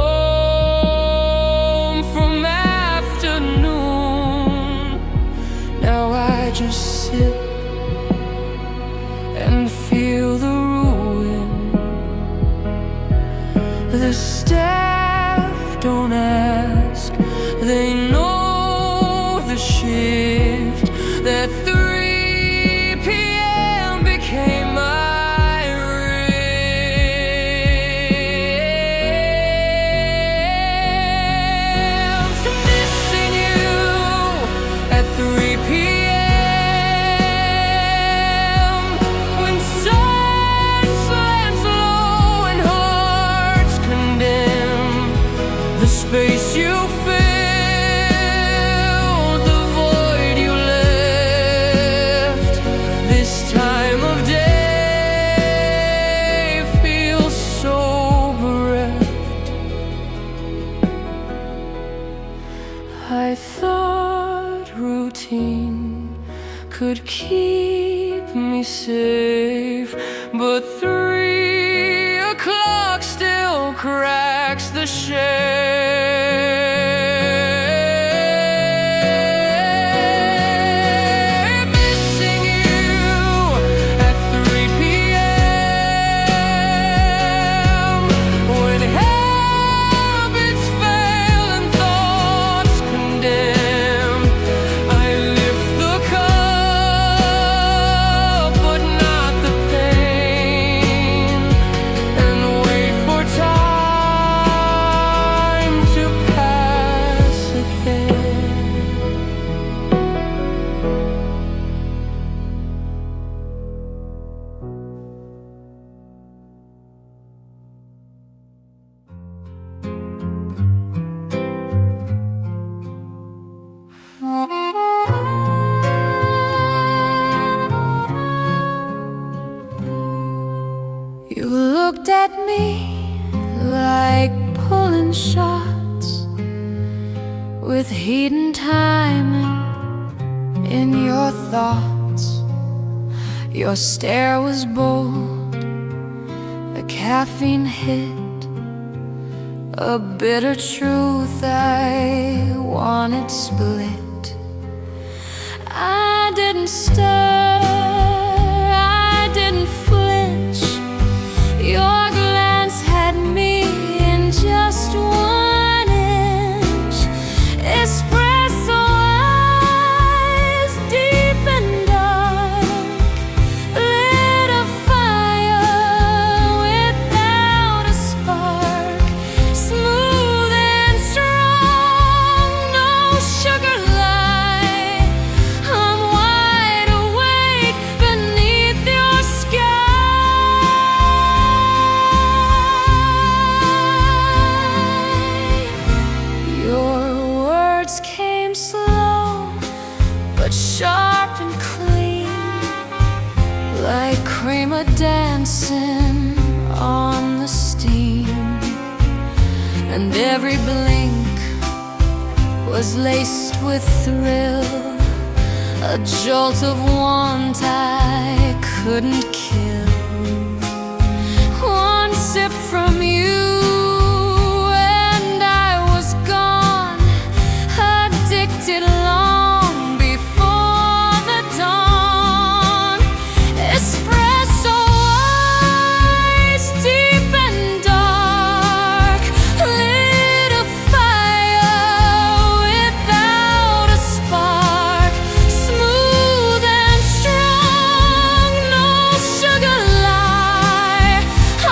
S2: from afternoon. Now I just sit and feel the ruin. The staff don't ask, they know the shift. That 3 p.m. became my rift. Missing you at 3 p.m. when suns land slow and hearts condemn the space you filled, the void you left. This time of day feels so bereft. I thought routine could keep me safe, but 3 o'clock still cracks the shade. Missing you at 3 p.m. when habits fail and thoughts condemn. I lift the cup but not the pain, and wait for time to pass again. You looked at me like pulling shots with heat and timing in your thoughts. Your stare was bold, a caffeine hit, a bitter truth I wanted split. I didn't stir, I didn't flinch. Your glance had me in just 1 inch. Espresso eyes, deep and dark, lit a fire without a spark. Smooth and strong, no sugar light. I'm wide awake.
S1: were dancing on the steam, and every blink was laced with thrill, a jolt of want I couldn't kill. One sip from you and I was gone, addicted long before the dawn. Espresso eyes, deep and dark, lit a fire without a spark. Smooth and strong, no sugar lie.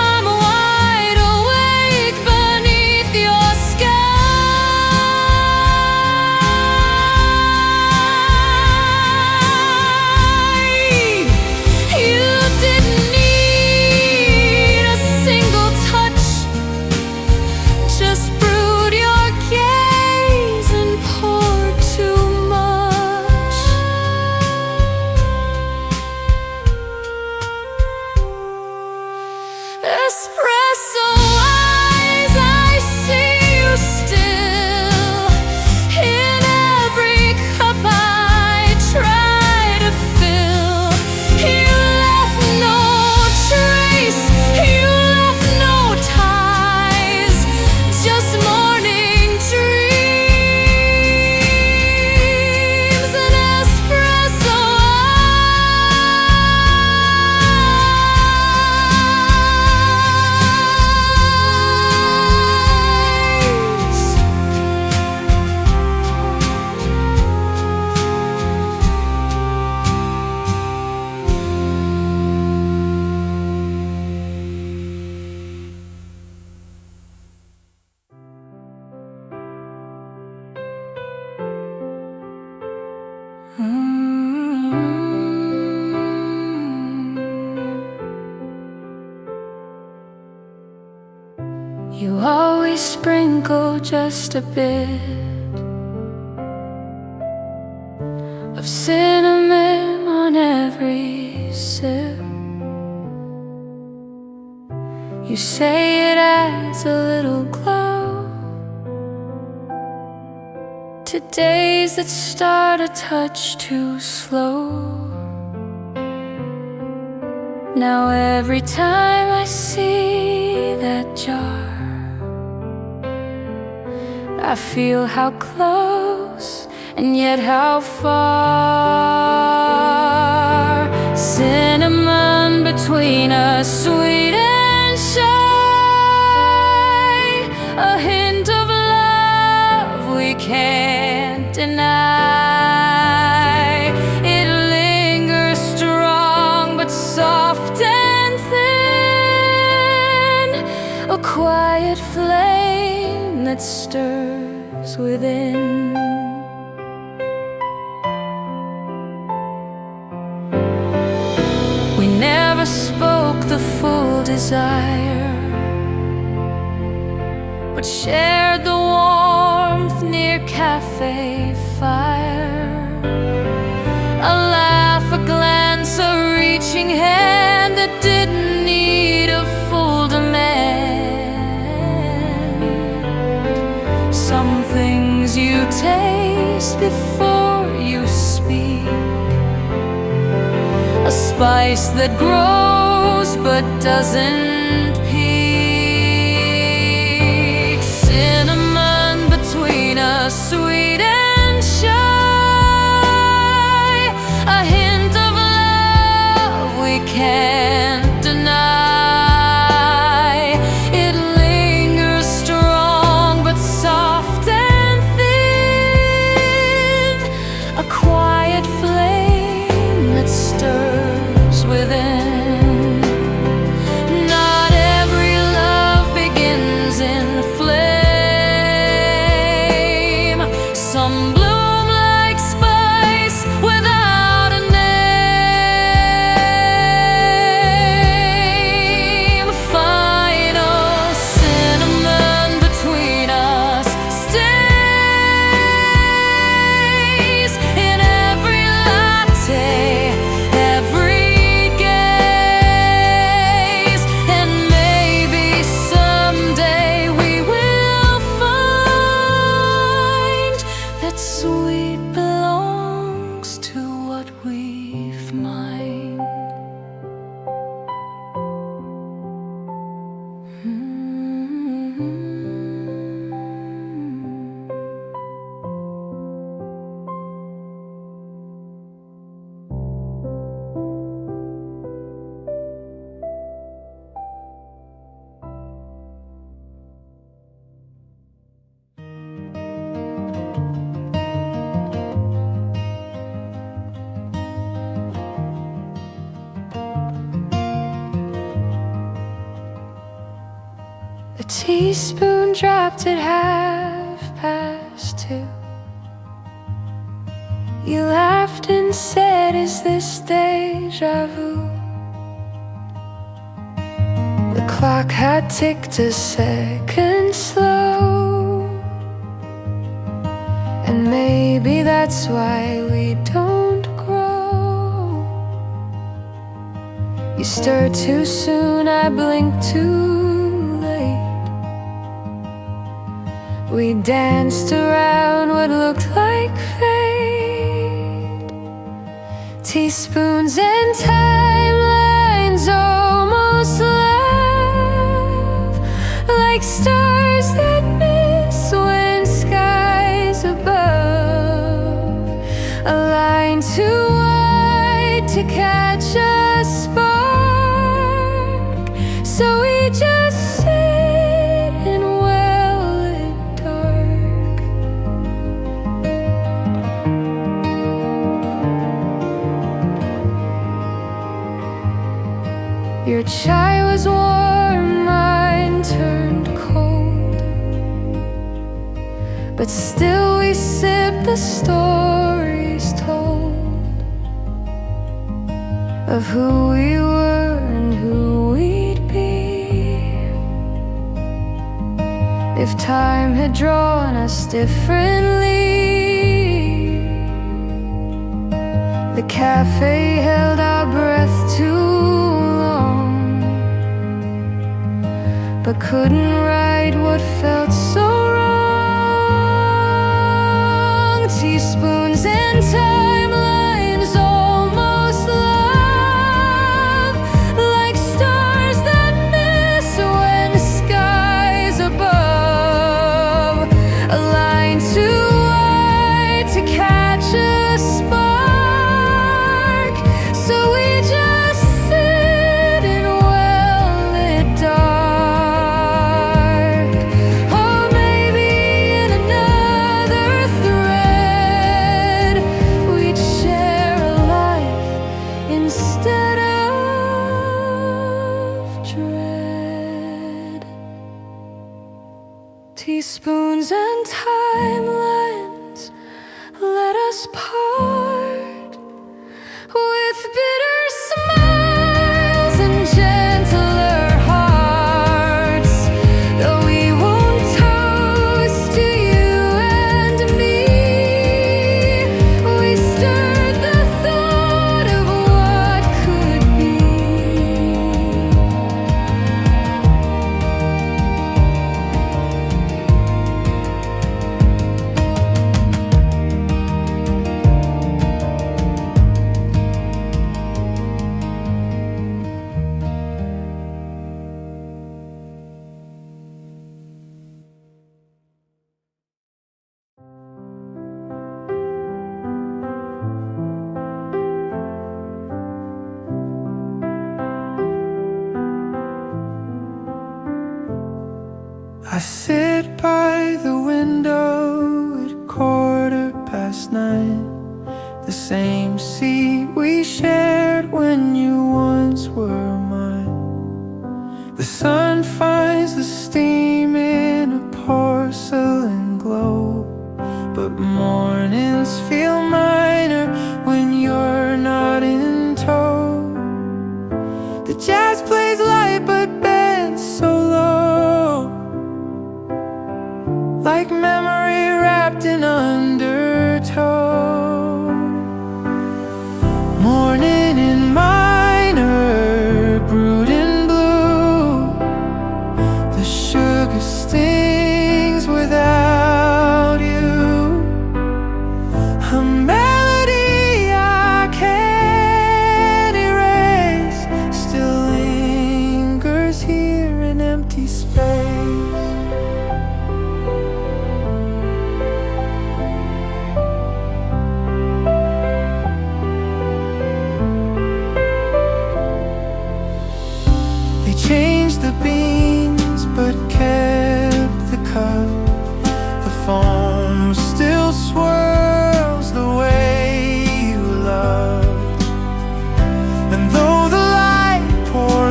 S1: I'm wide awake beneath your sky. You didn't need a single touch, just brewed your gaze and poured too much. Espresso eyes, I see you still in every cup I try to fill. You left no trace, you left no ties, just morning dreams and espresso eyes. You always sprinkle just a bit of cinnamon on every sip. You say it adds a little glow to days that start a touch too slow. Now every time I see that jar, I feel how close and yet how far. Cinnamon between us, sweet and shy, a hint of love we can't deny. It lingers strong but soft and thin, a quiet flame that stirs within. We never spoke the full desire, but shared the warmth near cafe fire. A laugh, a glance, a reaching hand that didn't need a full demand. Some things you taste before you speak, a spice that grows but doesn't peak. Cinnamon between us, sweet and shy, a hint of love we can't deny. It lingers strong but soft and thin, a quiet flame that stirs within. Now of mine. A teaspoon dropped at 2:30. You laughed and said, is this deja vu? The clock had ticked a second slow, and maybe that's why we don't grow. You stirred too soon, I blinked too. We danced around what looked like fate. Teaspoons and timelines almost laugh, like stars that miss when skies above align too wide to catch a spark. So we just sit and your chai was warm, mine turned cold, but still we sipped the stories told of who we were and who we'd be if time had drawn us differently. The cafe held our breath too, but couldn't write what felt so wrong. Teaspoons and timelines almost love, like stars that miss when skies above align too wide to catch a spark. So we just sit in well-lit dark. Teaspoons and timelines let us part with bitter smiles and gentler hearts. Though we won't toast to you and me, we stirred the thought of what could be.
S2: I sit by the window at 9:15. The same seat we shared when you once were mine. The sun finds the steam in a porcelain globe, but mornings feel minor when you're not in tow. The jazz plays light but bends so low, like memory wrapped in undertow. Morning in minor, brewed in blue. The sugar stings without you.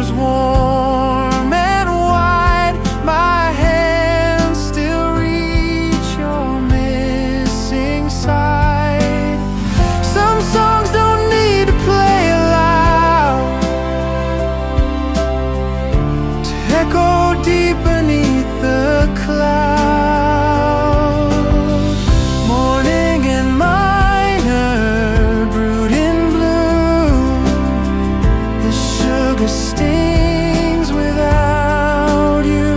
S2: was warm and wide. My hands still reach your missing side. Some songs don't need to play aloud to echo deep beneath the cloud. Morning and minor brewed in bloom. The sugar stings without you.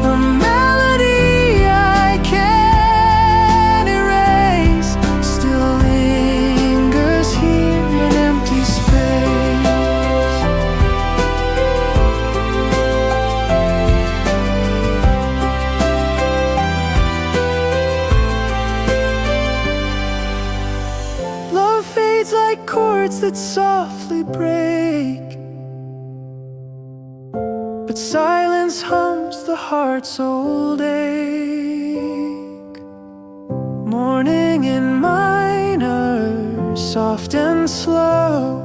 S2: A melody I can't erase still lingers here in empty space. Love fades like chords that softly break, but silence hums the heart's old ache. Morning in minor, soft and slow.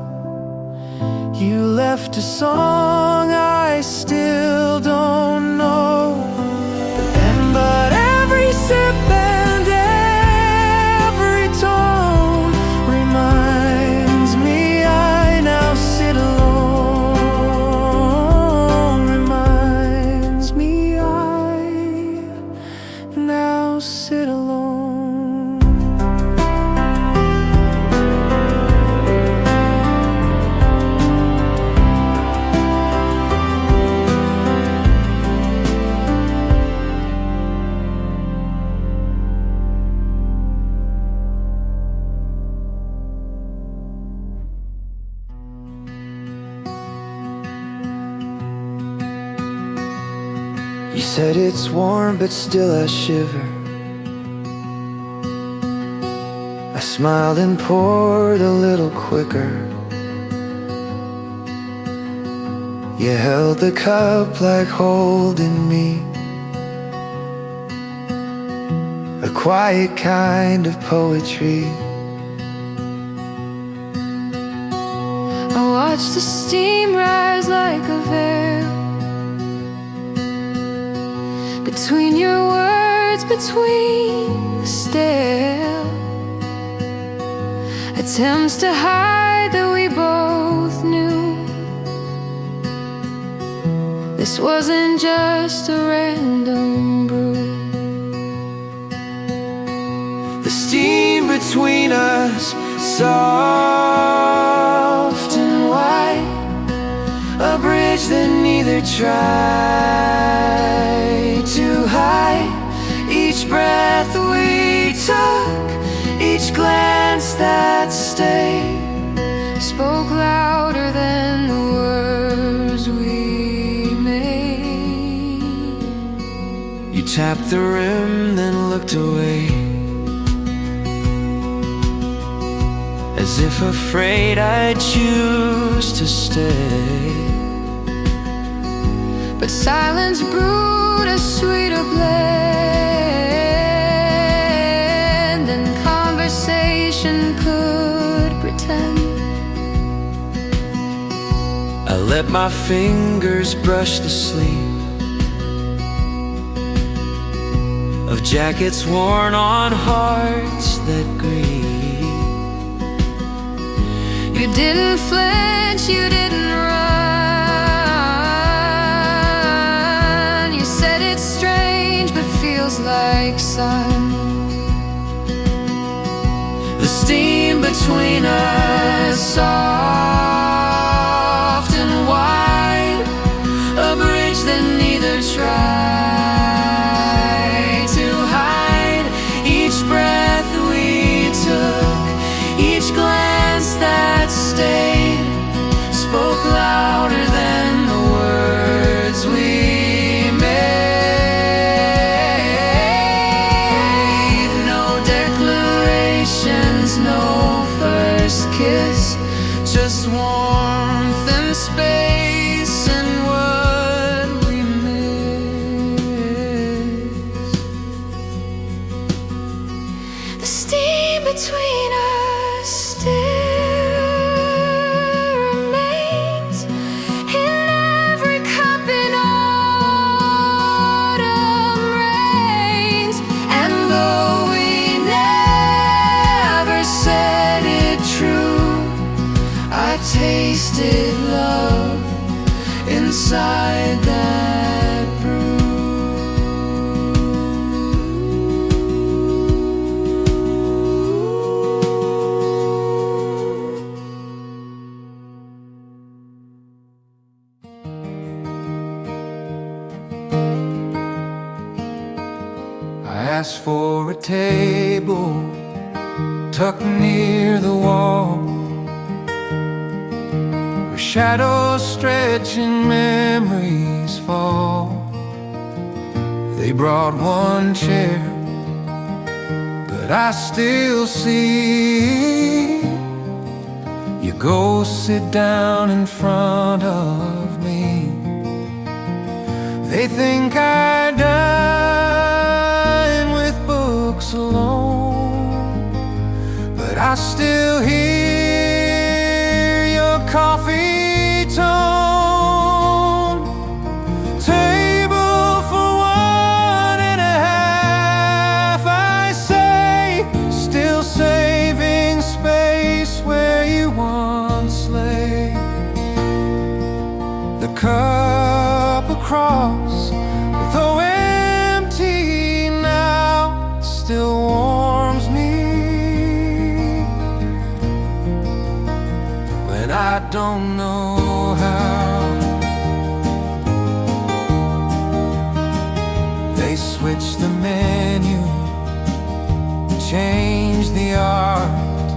S2: You left a song I still don't know. But every sip and every tone reminds me I now sit alone. Reminds me I now sit alone. You said it's warm, but still I shiver. I smiled and poured a little quicker. You held the cup like holding me, a quiet kind of poetry.
S1: I watched the steam rise like a veil between your words, between the stale attempts to hide that we both knew this wasn't just a random brew.
S2: The steam between us, soft and white, a bridge that neither tried to hide. Each breath we took, each glance that stayed,
S1: Spoke louder than the words we made.
S2: you tapped the rim, then looked away, as if afraid I'd choose to stay.
S1: But silence brewed a sweeter blend than conversation could pretend.
S2: I let my fingers brush the sleeve of jackets worn on hearts that grieve.
S1: You didn't flinch, you didn't run. You said it's strange, but feels like sun.
S2: The steam between us, soft and wide, a bridge that neither tried to hide. Each breath we took, each glance that stayed, spoke louder than the words we made. No declarations, no first kiss, just warmth and space and what we miss.
S1: The steam between us still remains. tasted love inside that brew.
S2: I asked for a table tucked near the wall, where shadows stretch and memories fall. They brought one chair, but I still see you go sit down in front of me. They think I dine with books alone, but I still hear your coffee tone. Table for one and a half, I say, still saving space where you once lay. The cup across, though empty now, still warms me when I don't know how. They switched the menu, changed the art,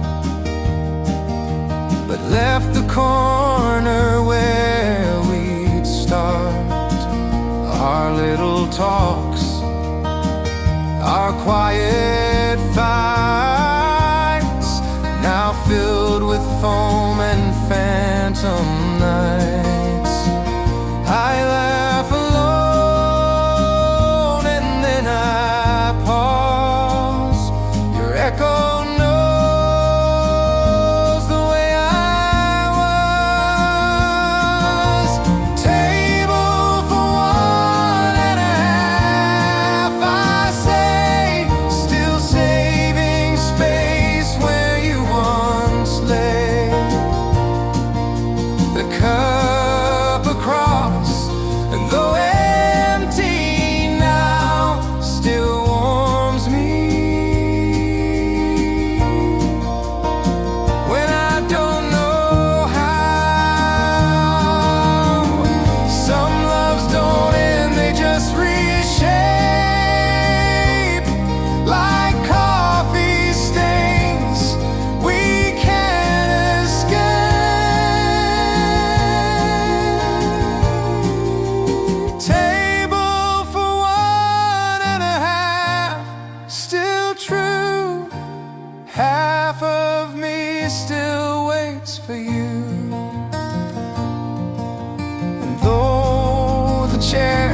S2: but left the corner where we'd start. Our little talks, our quiet fights, now filled with foam and phantom nights. I laugh alone and then I pause. Your echo knows the way I was. Table for one and a half, I say, still saving space where you once lay. The cup across, and though empty now, still warms me when I don't know how. Some loves don't end, they just reshape like coffee stains we can't escape. Table for one and a half, still true. Half of me still waits for you. And though the chair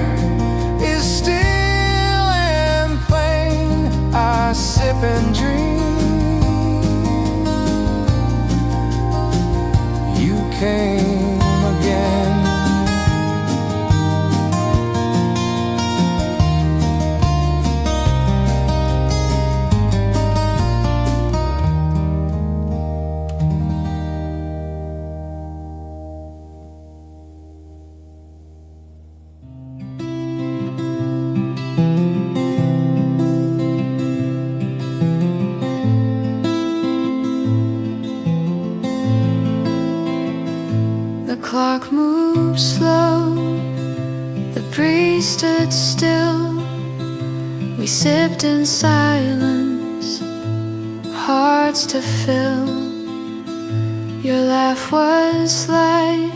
S2: is still and plain, I sip and dream. You came again.
S1: The clock moved slow, the breeze stood still. We sipped in silence, hearts to fill. Your laugh was light,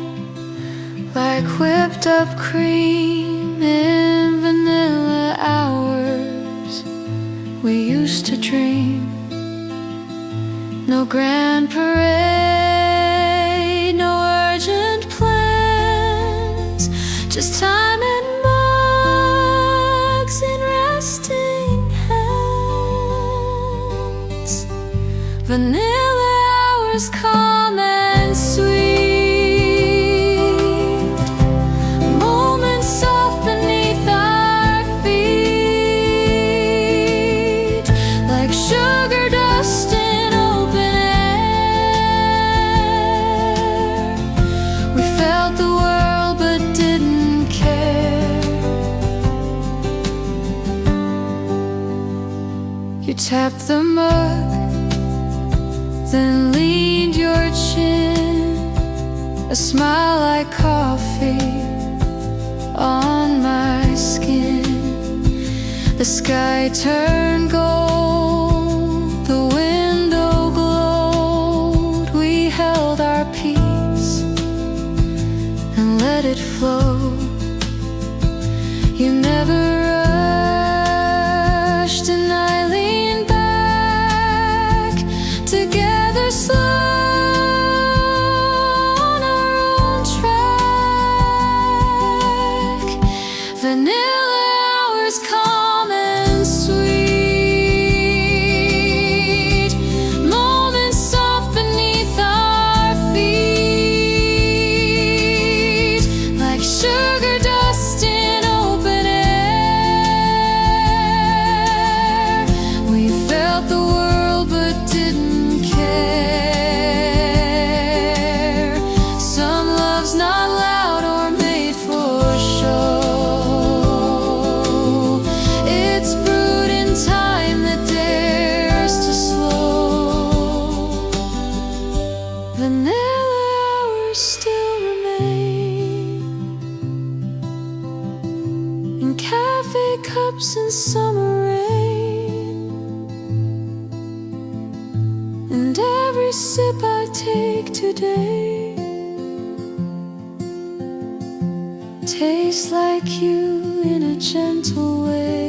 S1: like whipped up cream in vanilla hours we used to dream. No grand parade, no urgent plans, just time and mugs in resting hands. Vanilla hours calm and sweet, moments soft beneath our feet, like sugar dust in open air. tapped the mug, then leaned your chin, a smile like coffee on my skin. The sky turned gold, the window glowed. We held our peace and let it flow. You never rushed and I leaned back, together slow on our own track. Vanilla hours calm and sweet, moments soft beneath our feet, like sugar dust in open air. We felt the world but didn't care. Some love's not loud or made for show. It's brewed in time that dares to slow. Vanilla hours still remain in cafe cups in summer rain, and every sip I take today tastes like you in a gentle way.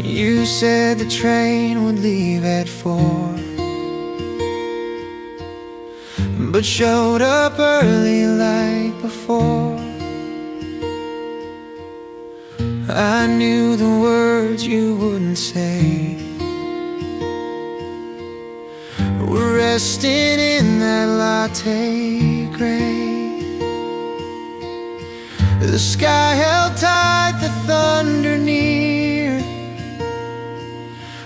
S2: You said the train would leave at 4, but showed up early like before. I knew the words you wouldn't say were resting in that latte gray. The sky held tight, the thunder near,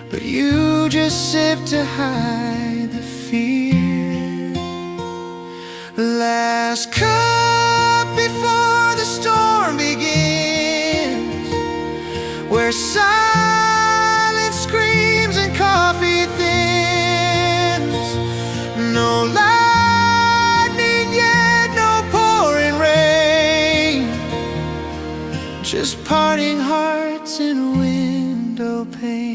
S2: but you just sipped to hide the fear. Last cup before the storm begins, where silence screams and coffee thins. No lightning yet, no pouring rain, just parting hearts and window pane.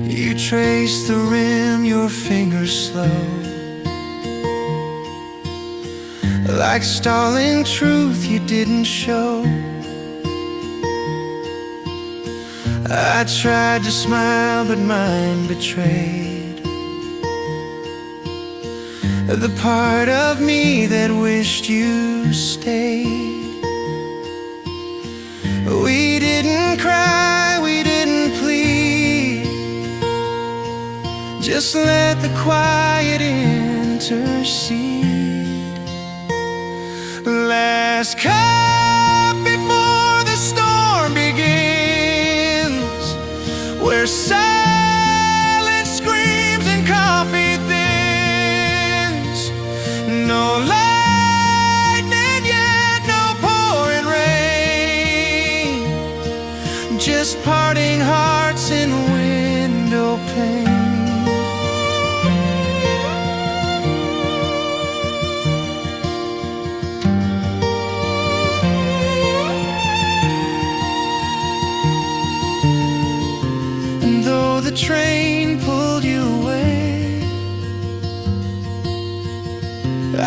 S2: You trace the rim, your fingers slow, like stalling truth you didn't show. I tried to smile, but mine betrayed the part of me that wished you stayed. We didn't cry, we didn't plead, just let the quiet intercede. Last cup before the storm begins, where silence screams and coffee thins. No lightning yet, no pouring rain, just parting hearts in window pane.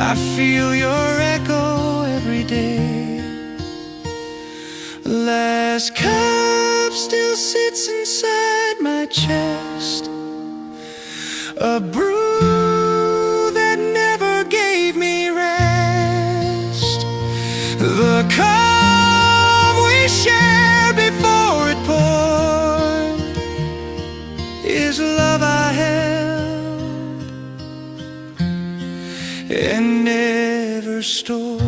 S2: I feel your echo every day. Last cup still sits inside my chest, a brew that never gave me rest. The calm we shared before it poured is love I held and never stored.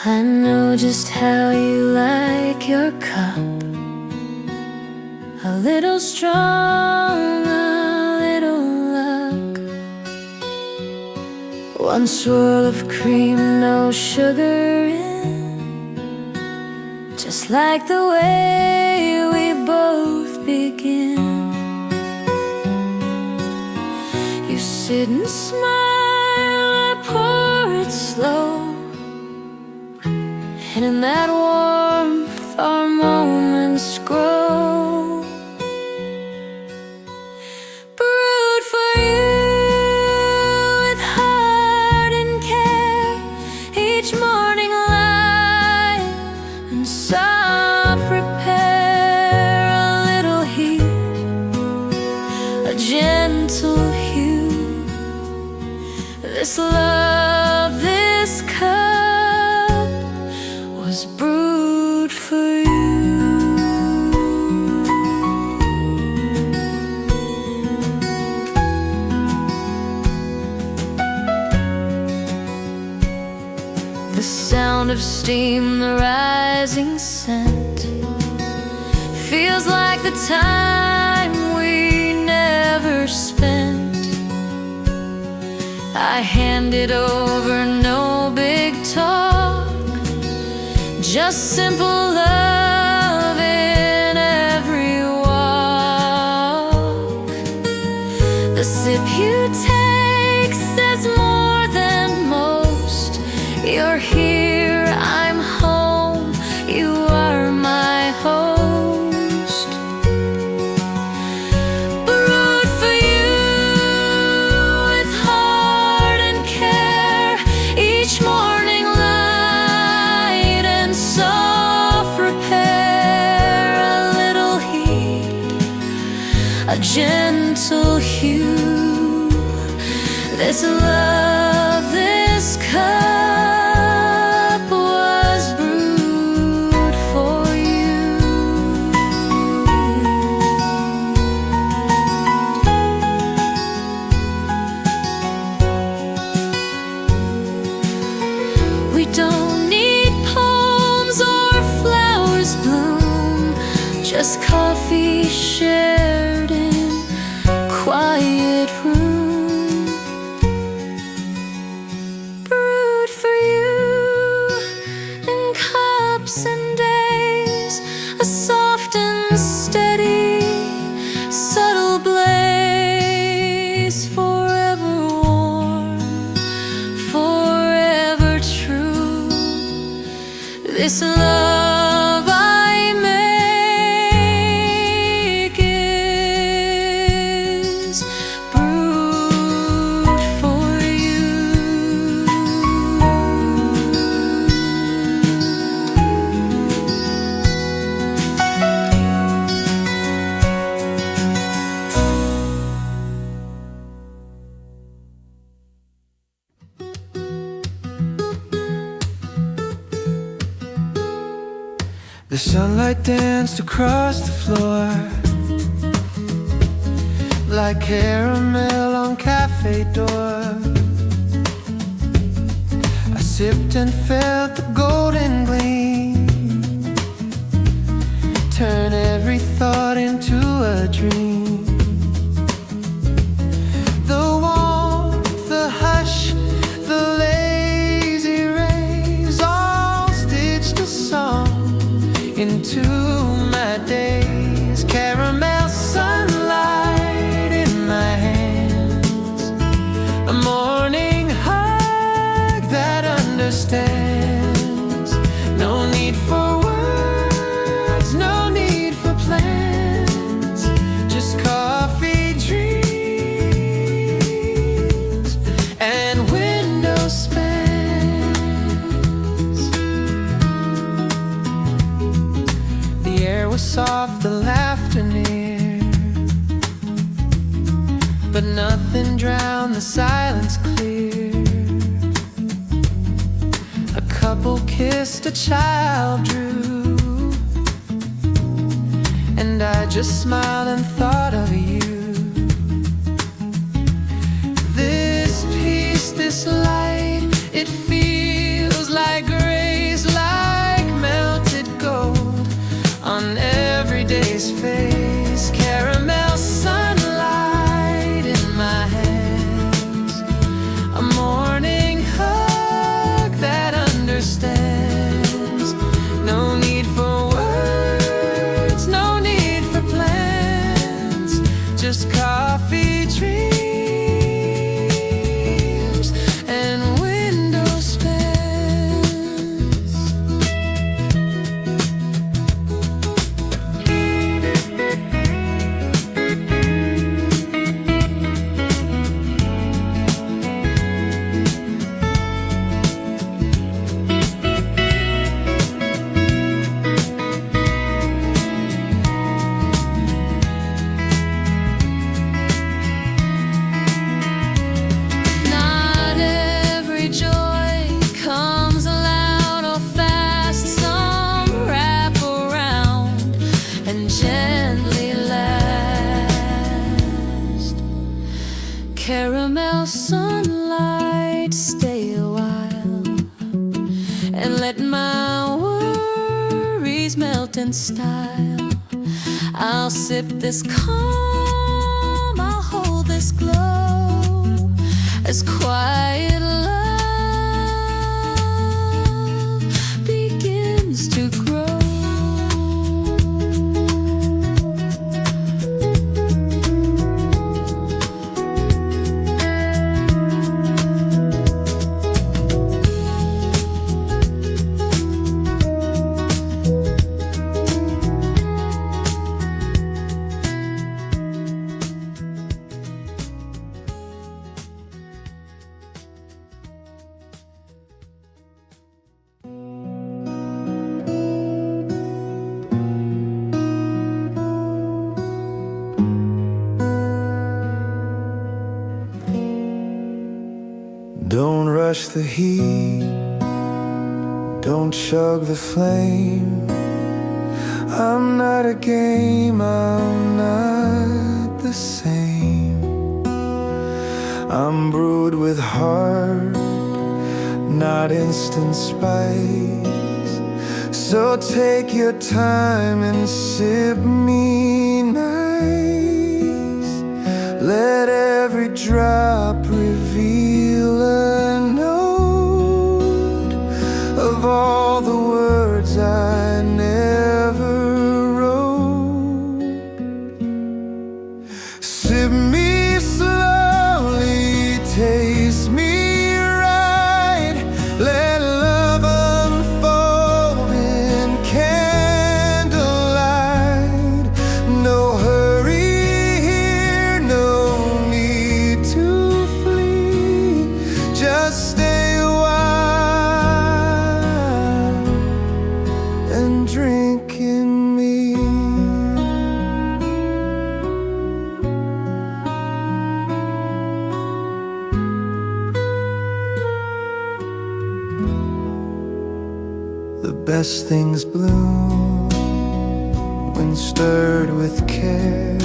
S1: I know just how you like your cup, a little strong, a little luck. One swirl of cream, no sugar in, just like the way we both begin. You sit and smile, I pour it slow, and in that warmth our moments grow. Brewed for you with heart and care, each morning light and soft repair, a little heat, a gentle hue. This love, this cup was brewed for you. The sound of steam, the rising scent, feels like the time we never spent. I hand it over, no big talk, just simple love in every walk. The sip you take says more than most. You're here, I'm home, you are my host. Brewed for you with heart and care, each morning light and soft repair, a little heat, a gentle hue. This love, this cup was brewed for you. We don't need poems or flowers bloom, just coffee shared in quiet room. Brewed for you in cups and days, a soft and steady, subtle blaze, forever warm, forever true. This love I make is brewed for you.
S2: The sunlight danced across the floor like caramel on cafe door. I sipped and felt the golden gleam, turn every thought into a dream. The warmth, the hush, the lazy rays, all into my days. Caramel sunlight in my hands, a morning hug that understands. No need for words, no need for plans, just coffee dreams and window spans. The air was soft, the laughter near, but nothing drowned the silence clear. A couple kissed, a child drew, and I just smiled and thought of you. This peace, this light, it feels like grace, like melted gold on every day's face. Caramel sunlight in my hands, a morning hug that understands. No need for words, no need for plans, just coffee dreams and window spans. Not every joy comes loud or fast. Some wrap around and gently last. Caramel sunlight, stay a while and let my worries melt in style. I'll sip this calm, I'll hold this glow as quiet love begins to grow.
S4: Don't rush the heat, don't chug the flame. I'm not a game, I'm not the same. I'm brewed with heart, not instant spice. So take your time and sip me nice. Let every drop reveal a note of all the words I never wrote. Sip me slowly, taste me right. Let love unfold in candlelight. No hurry here, no need to flee. Just stay a while and drink in me. The best things bloom when stirred with care,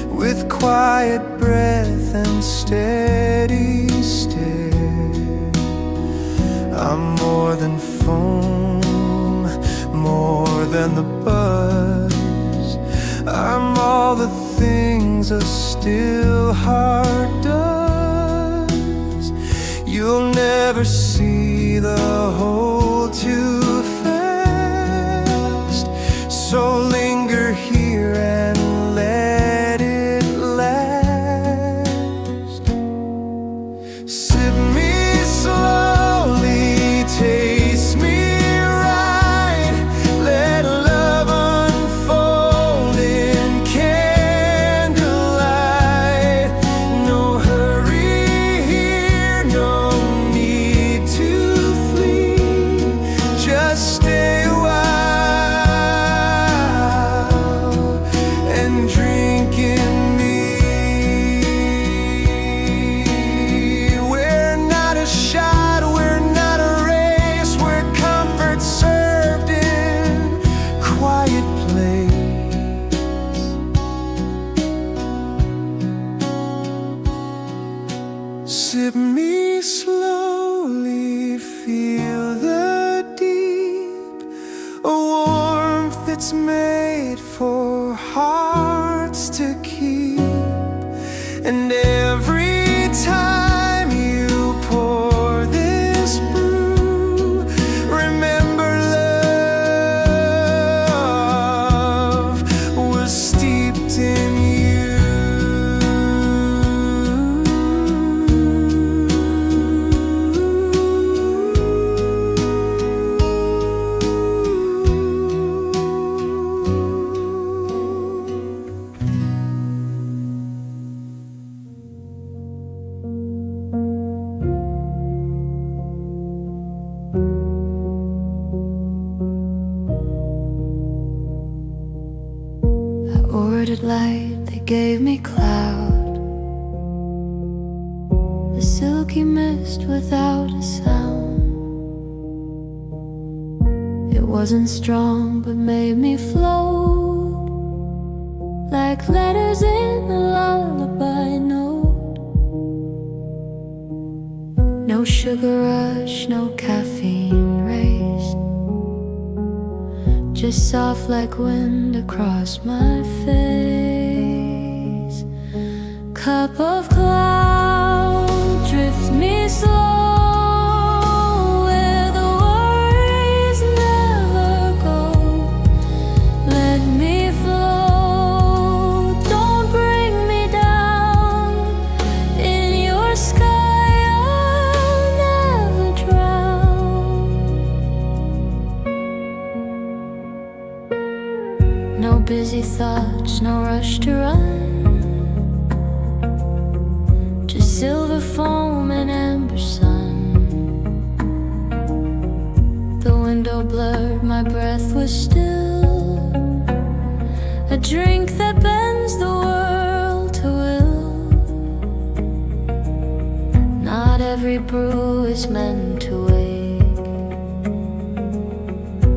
S4: with quiet breath and steady stare. I'm more than foam, more than the buzz. I'm all the things a still heart does. You'll never see the whole too fast. was made for hearts to keep, and every time you pour this brew, remember love was steeped in you.
S1: Ordered light, they gave me cloud, the silky mist without a sound. It wasn't strong but made me float like letters in a lullaby note. No sugar rush, no caffeine race, just soft like wind across my face. Cup of cloud drifts me slow where the worries never go. Let me float, don't bring me down. In your sky I'll never drown. No busy thoughts, no rush to run, just silver foam and amber sun. The window blurred, my breath was still, a drink that bends the world to will. Not every brew is meant to wake,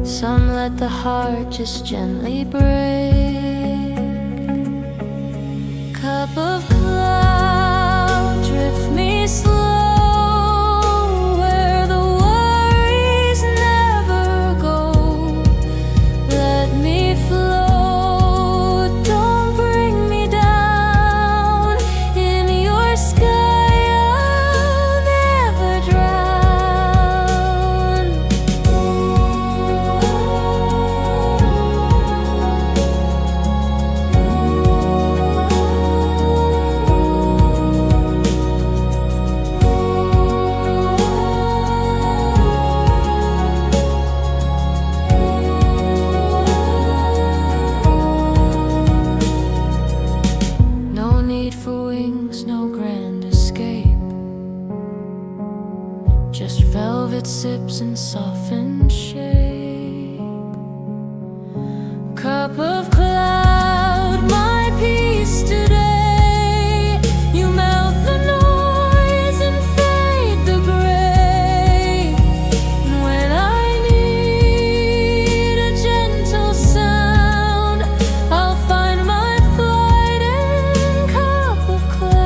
S1: some let the heart just gently break. Cup of cloud drift me slow where the worries never go. Let me float, don't bring me down. In your sky I'll never drown. No need for wings, no grand escape, just velvet sips and softened shape. Cup of cloud, my peace today. You melt the noise and fade the gray. And when I need a gentle sound, I'll find my flight in cup of cloud.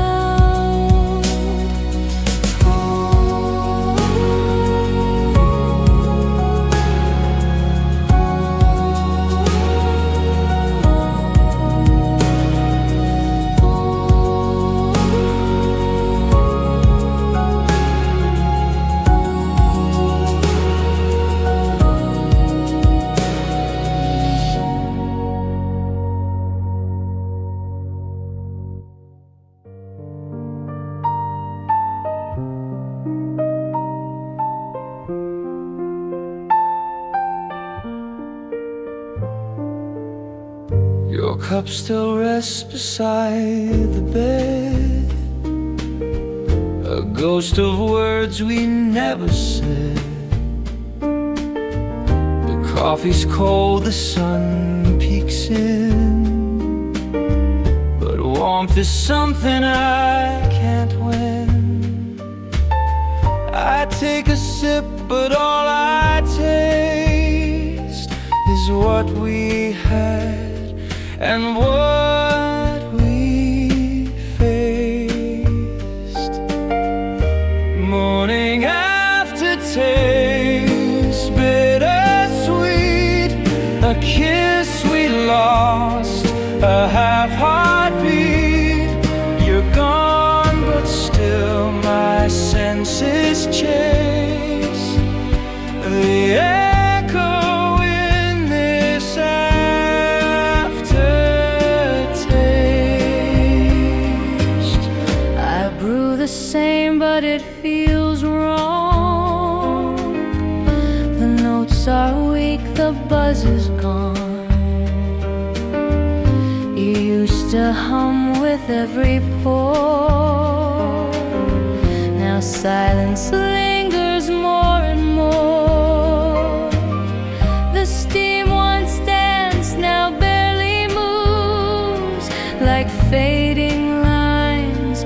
S4: Your cup still rests beside the bed, a ghost of words we never said. The coffee's cold, the sun peeks in, but warmth is something I can't win. I take a sip, but all I taste is what we had and what we faced. Morning aftertaste, bittersweet, a kiss lost a half heartbeat. You're gone, but still my senses chase the echo in this aftertaste.
S1: I brew the same, but it feels wrong. The notes are weak, the buzz is gone. You used to hum with every pore. Now silence lingers more and more. The steam once danced, now barely moves, like fading lines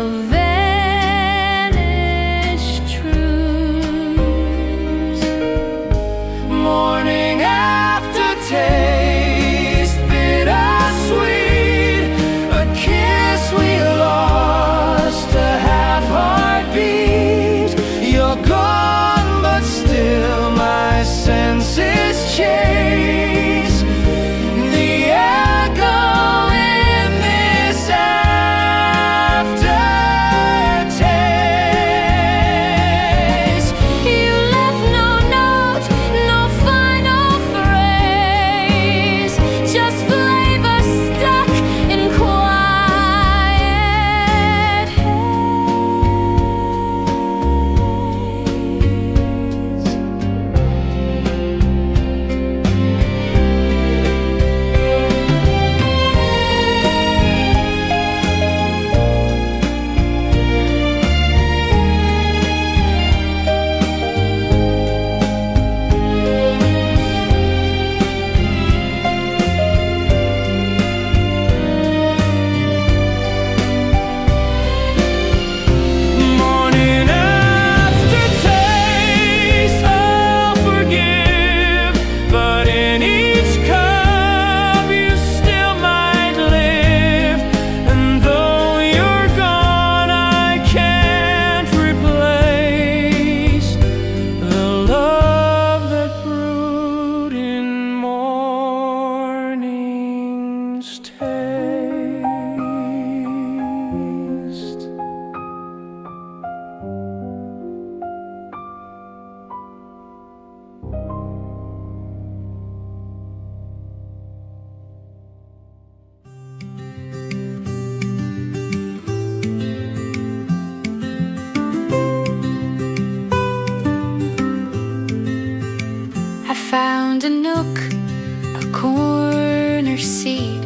S1: of vanished truths.
S4: Morning aftertaste, bittersweet, a kiss we lost, a half heartbeat. You're gone, but still my senses chase the echo in this aftertaste.
S1: You left no note, no final phrase, just flavor stuck in quiet haze.
S4: Morning aftertaste, I'll forgive, but in each cup you still might live. And though you're gone, I can't replace the love that brewed in morning's taste.
S1: I found a nook, a corner seat,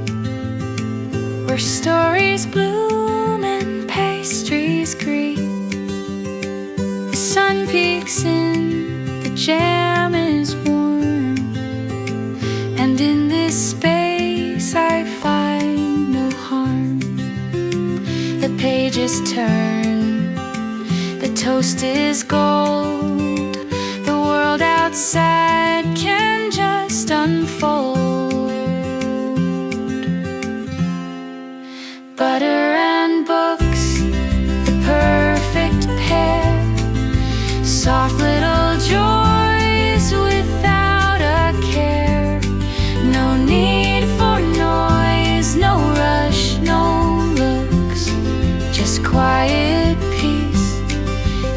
S1: where stories bloom and pastries greet. The sun peeks in, the jam is warm, and in this space I find no harm. The pages turn, the toast is gold, the world outside can just unfold. Butter and books, the perfect pair, soft little joys without a care. No need for noise, no rush, no looks, just quiet peace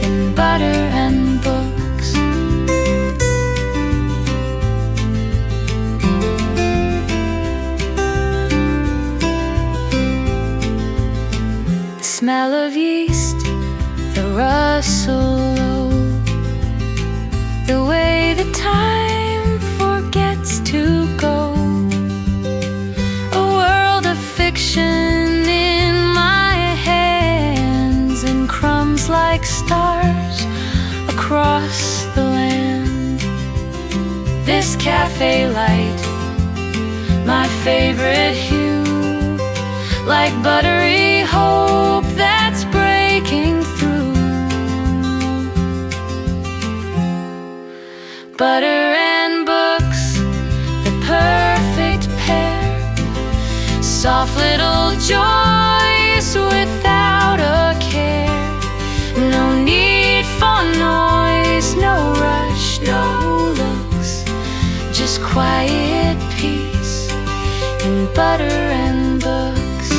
S1: in butter and books. The smell of yeast, the rustle low, the way the time forgets to go. A world of fiction in my hands, and crumbs like stars across the land. This cafe light, my favorite hue, like buttery hope that's breaking through. Butter and books, the perfect pair, soft little joys without a care. No need for noise, no rush, no looks, just quiet peace butter and books.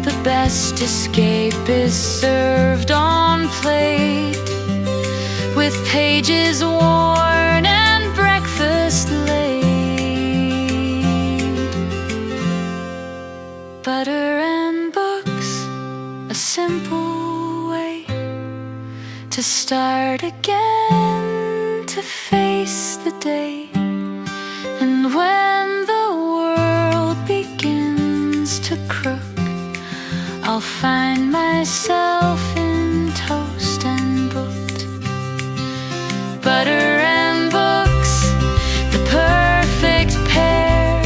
S1: The best escape is served on plate, with pages worn and breakfast laid. Butter and books, a simple way to start again, to face the day. And when the world begins to crook, I'll find myself in toast and booked. Butter and books, the perfect pair,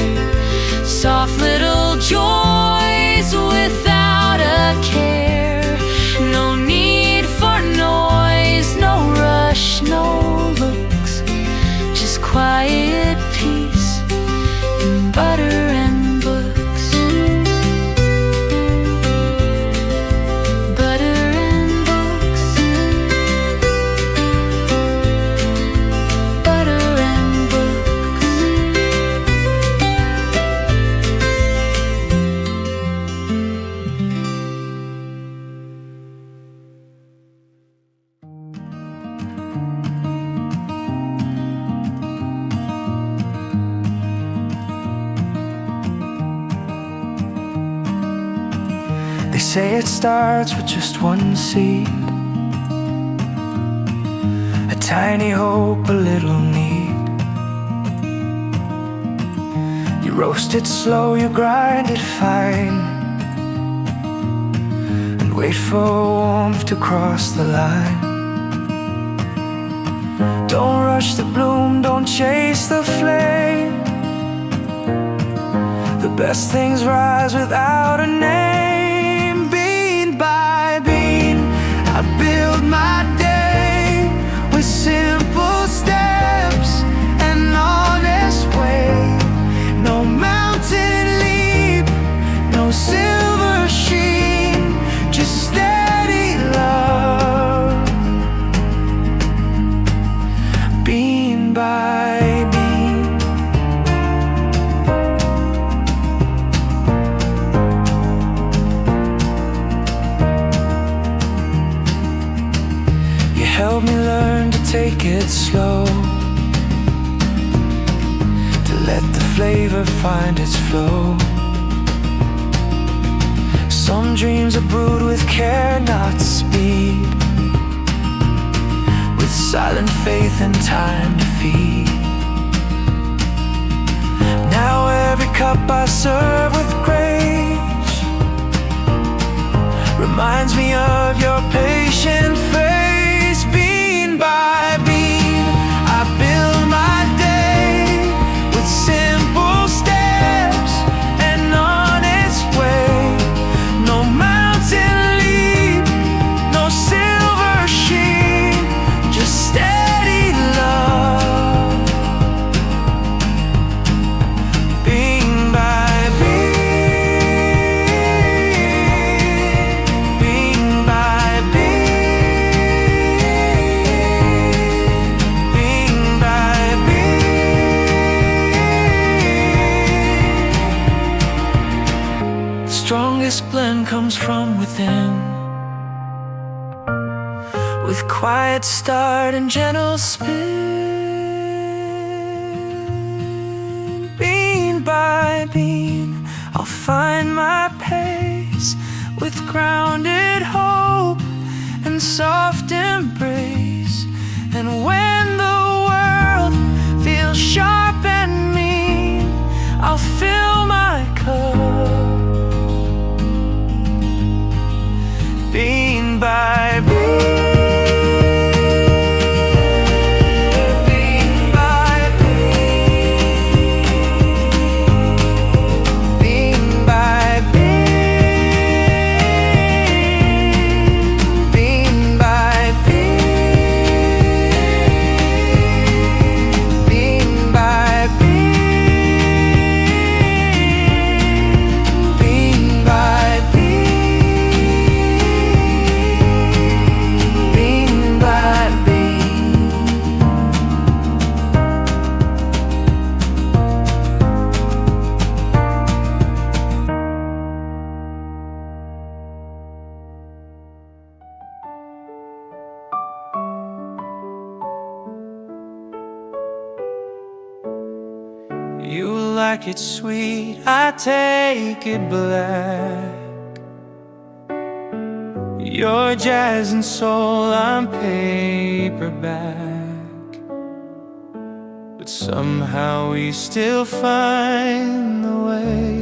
S1: soft little joys without a care. No need for noise, no rush, no looks, just quiet peace in butter and books. Butter and books. Butter and books.
S4: They say it starts with just one seed, a tiny hope, a little need. You roast it slow, you grind it fine, and wait for warmth to cross the line. Don't rush the bloom, don't chase the flame. The best things rise without a name. Bean by bean, I build my day with simple steps and honest way. No mountain leap, no silver sheen, just steady love. Bean by bean. You help me learn to take it slow, to let the flavor find its flow. Some dreams are brewed with care, not speed, with silent faith and time to feed. Now every cup I serve with grace reminds me of your patient face. Bean by bean, I build my day with simple steps and honest way. No mountain leap, no silver sheen, just steady love. Bean by bean, bean by bean, bean by bean. The strongest blend comes from within, with quiet start and gentle spin. Bean by bean, I'll find my pace with grounded hope and soft embrace. And when the world feels sharp and mean, I'll fill my cup. Bean by bean. Bean by bean. Bean by bean. Bean by bean. Bean by bean. Bean by bean. like it's sweet, I take it black. Your jazz and soul, I'm paperback. But somehow we still find the way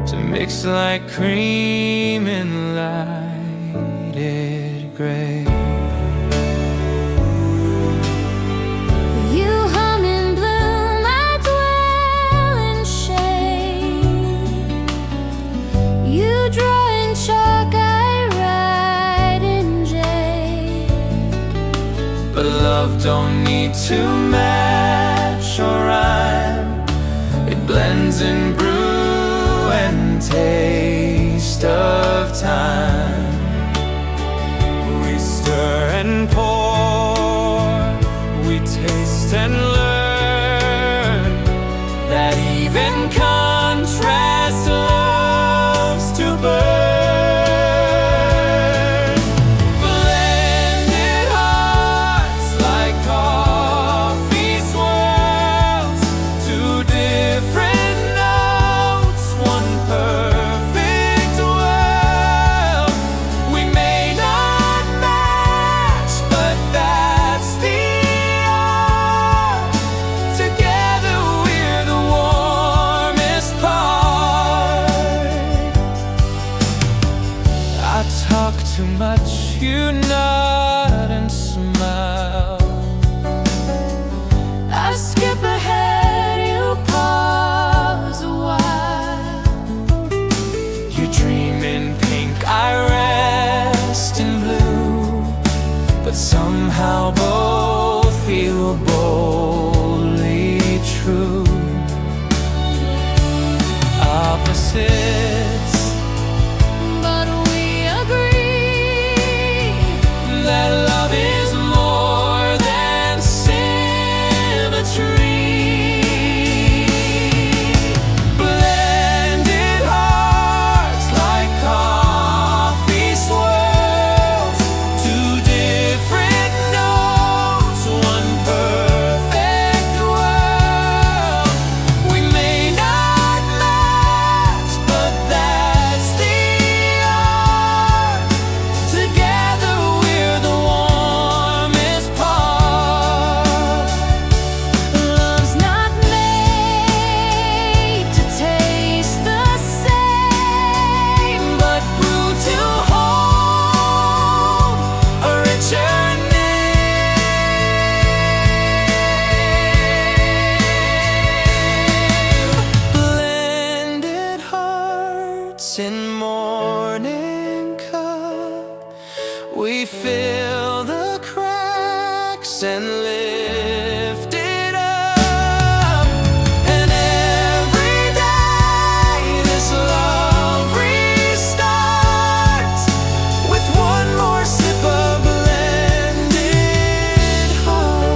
S4: to mix like cream and lighted gray.
S1: You hum in bloom, I dwell in shade. You draw in chalk, I write in jade.
S4: But love don't need to match or rhyme. It blends in brew and taste of time. We stir and pour, we taste and learn that even contrast loves to burn. Blended hearts like coffee swirls, two different notes, one perfect world. We may not match, but that's the art. Together we're the warmest part. I talk too much, you nod and smile.
S1: I skip ahead, you pause a while.
S4: You dream in pink, I rest in blue. But somehow both feel boldly true. Opposites,
S1: But we agree
S4: that love is more than symmetry. Blended hearts like coffee swirls, two different notes, one perfect world. We may not match, but that's the art. Together we're the warmest part.
S1: Love's not made to taste the same,
S4: But brew to hold a richer name. Blended hearts in morning cup, we fill the cracks and lift it up. And every day this love restarts with one more sip of blended hearts.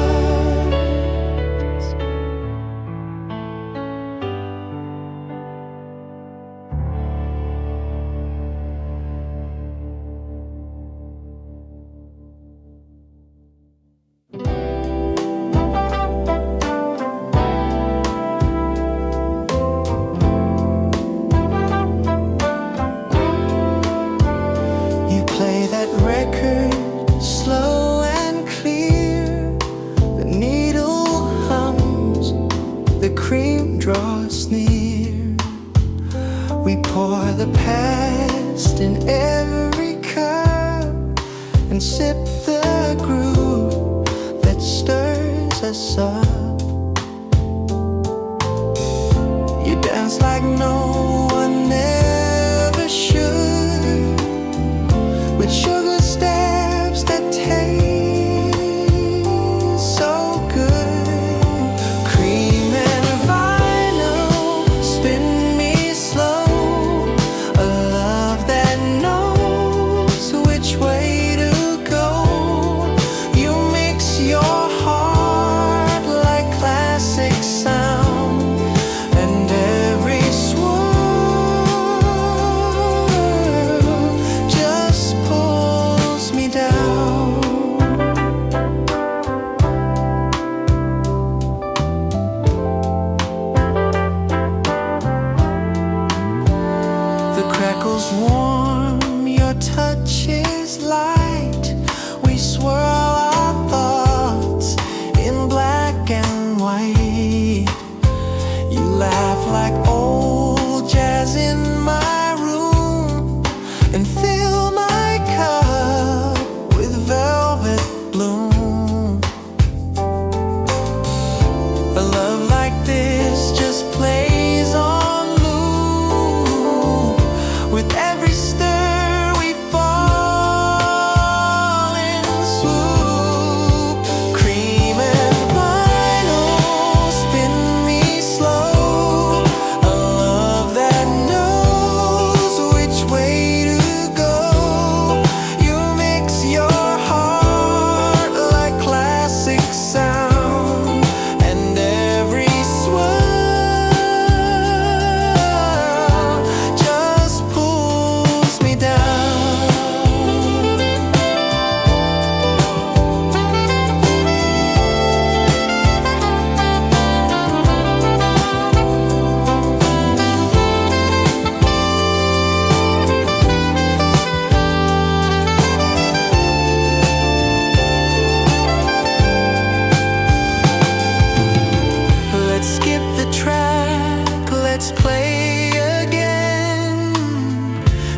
S2: You play that record slow and clear. The needle hums, the cream draws near. We pour the past in every cup and sip the groove that stirs us up. You dance like no one ever should, with sugar steps that taste so good. Cream and vinyl spin me slow, a love that knows which way to go. You mix your heart warm, your touch is light. We swirl our thoughts in black and white. You laugh like old jazz in my room and fill my cup with velvet bloom. A love like this just plays on loop. With every stir we fall in swoop. Cream and vinyl spin me slow. A love that knows which way to go. You mix your heart like classic sound, and every swirl just pulls me down. Let's skip the track, let's play again.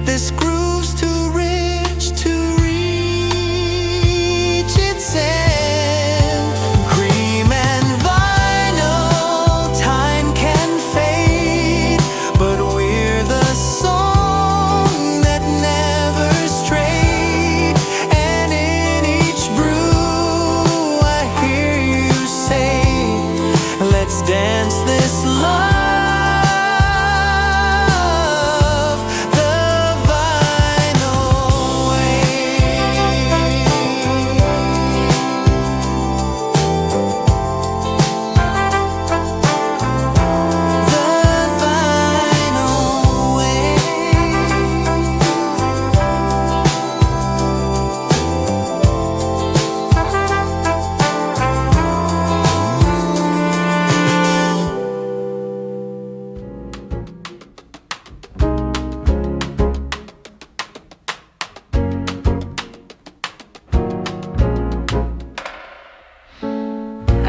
S2: This groove's too rich to reach its end. Cream and vinyl, time can fade, but we're the song that never strayed. And in each brew, I hear you say, let's dance this love the vinyl way. The vinyl way.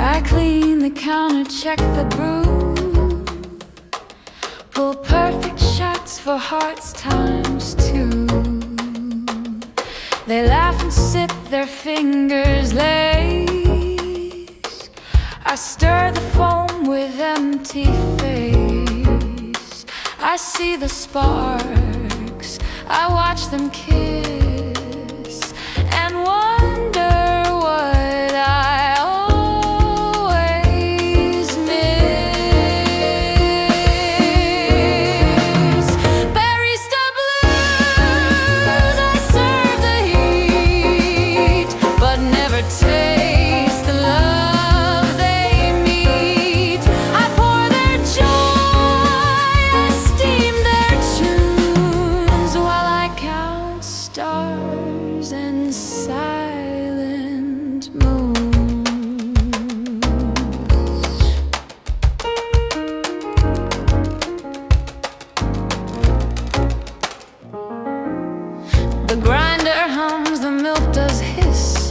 S1: I clean the counter, check the brew, pull perfect shots for hearts times two. They laugh and sip, their fingers lace. I stir the foam with empty face. I see the sparks, I watch them kiss, and wonder what I always miss. Barista Blues, I serve the heat, but never taste the love they meet. I pour their joy, I steam their tunes, while I count stars and silent moons. The grinder hums, the milk does hiss,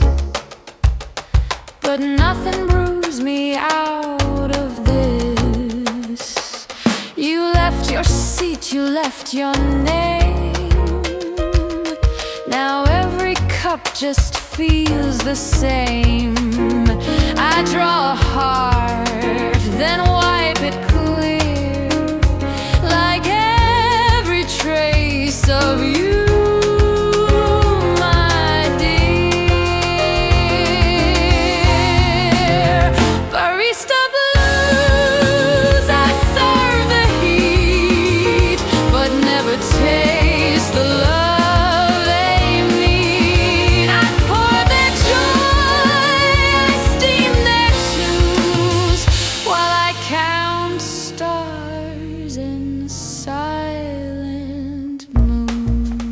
S1: but nothing brews me out of this. You left your seat, you left your name. Now every cup just feels the same. I draw a heart, then wipe it clear, like every trace of you, my dear. Barista Blues, I serve the heat, but never taste the love they mean. I pour their joy, I steam their tunes, while I count stars in silent moons.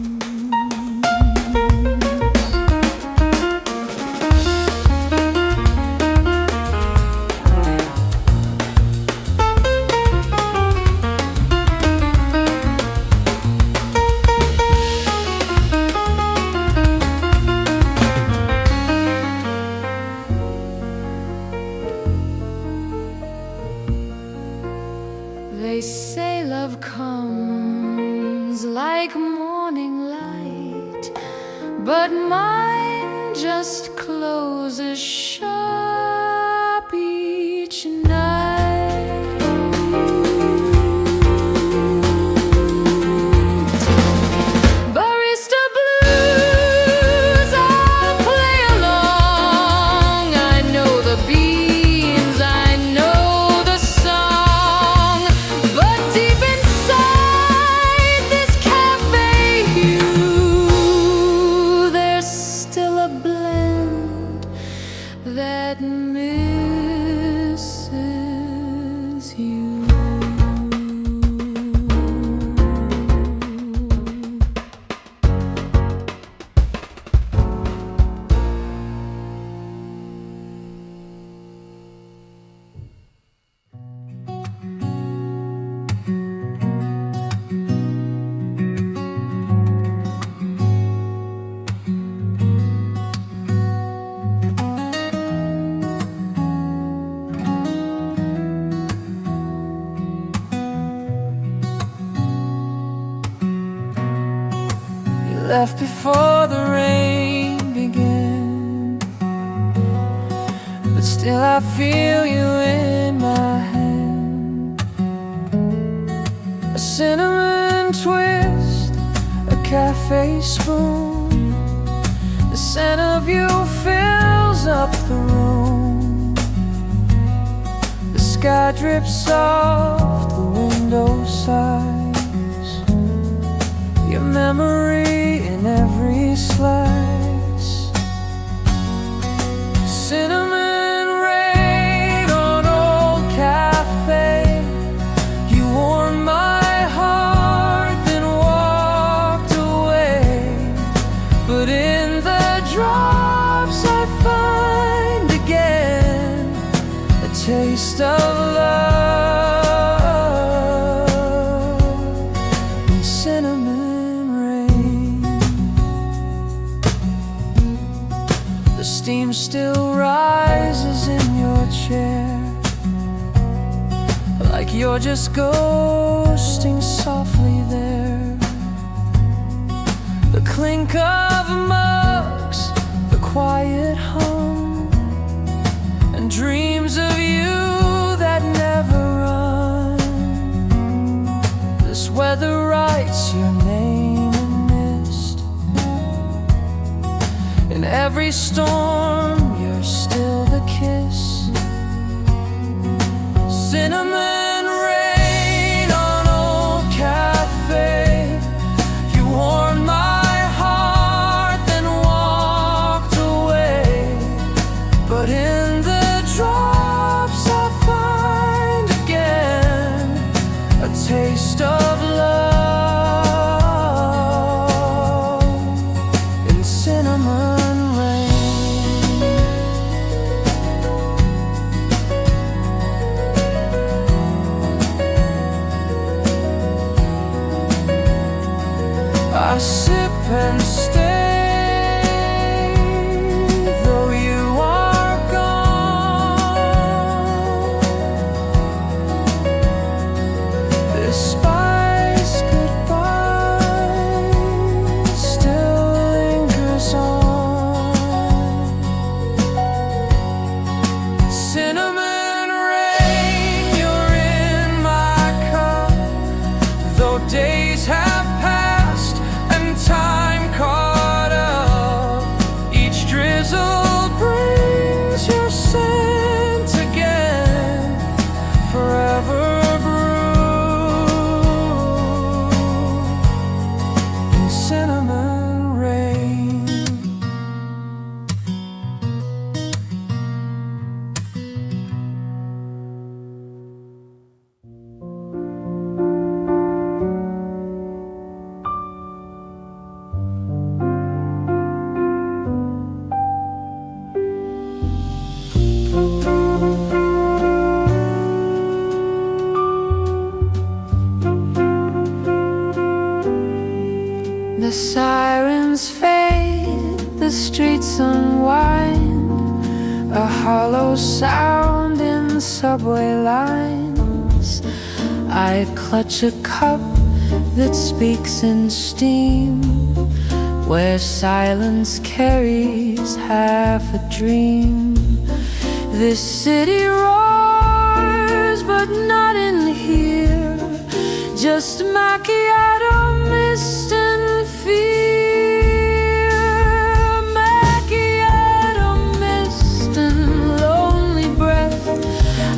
S1: but mine just closes shop each night. Barista Blues, I'll play along. I know the beats, I know the song, but deep inside this cafe hue, there's still a blend that misses you.
S4: You left before the rain began, but still I feel you in my hand. A cinnamon twist, a cafe spoon, the scent of you fills up the room. The sky drips off the window sides, your memory in every slice. Cinnamon rain on old cafe, you warmed my heart then walked away. But in the drops I find again a taste of love and cinnamon rain. The steam still rises in your chair, like you're just ghosting softly there. The clink of mugs, the quiet hum, and dreams of you that never run. This weather writes your name in mist. In every storm, you're still the kiss. Cinnamon rain on old cafe, you warmed my heart then walked away. But in the drops I find again a taste of love in cinnamon rain. I sip and stay, though you are gone. This spice goodbye still lingers on. Cinnamon rain, you're in my cup, though days have passed and time caught up. Each drizzle brings your scent again, forever brewed in cinnamon rain.
S1: The sirens fade, the streets unwind, a hollow sound in subway lines. I clutch a cup that speaks in steam,
S3: where silence carries half a dream. This city roars, but not in here, just macchiato mist and fear. Macchiato mist and lonely breath.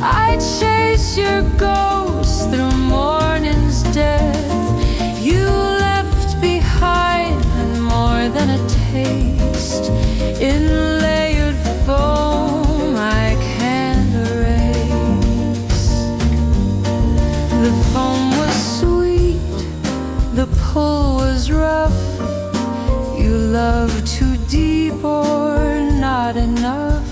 S3: I chase your ghost through morning's death. You left behind more than a taste in layered foam I can't erase. The foam was sweet, the pull was rough. You loved too deep or not enough.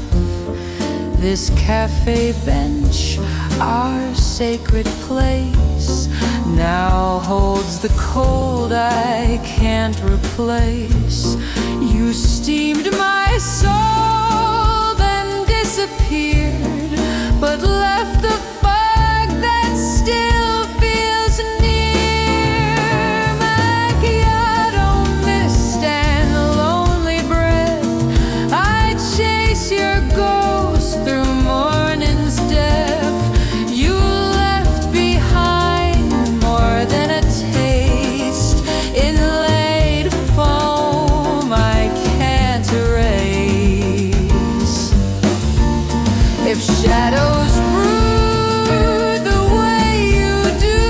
S3: This cafe bench, our sacred place, now holds the cold I can't replace. You steamed my soul, then disappeared, but left the fog that still feels near. Macchiato mist and lonely breath. I chase your ghost through morning's depth. You left behind more than a taste, inlaid foam I can't erase. If shadows brood the way you do,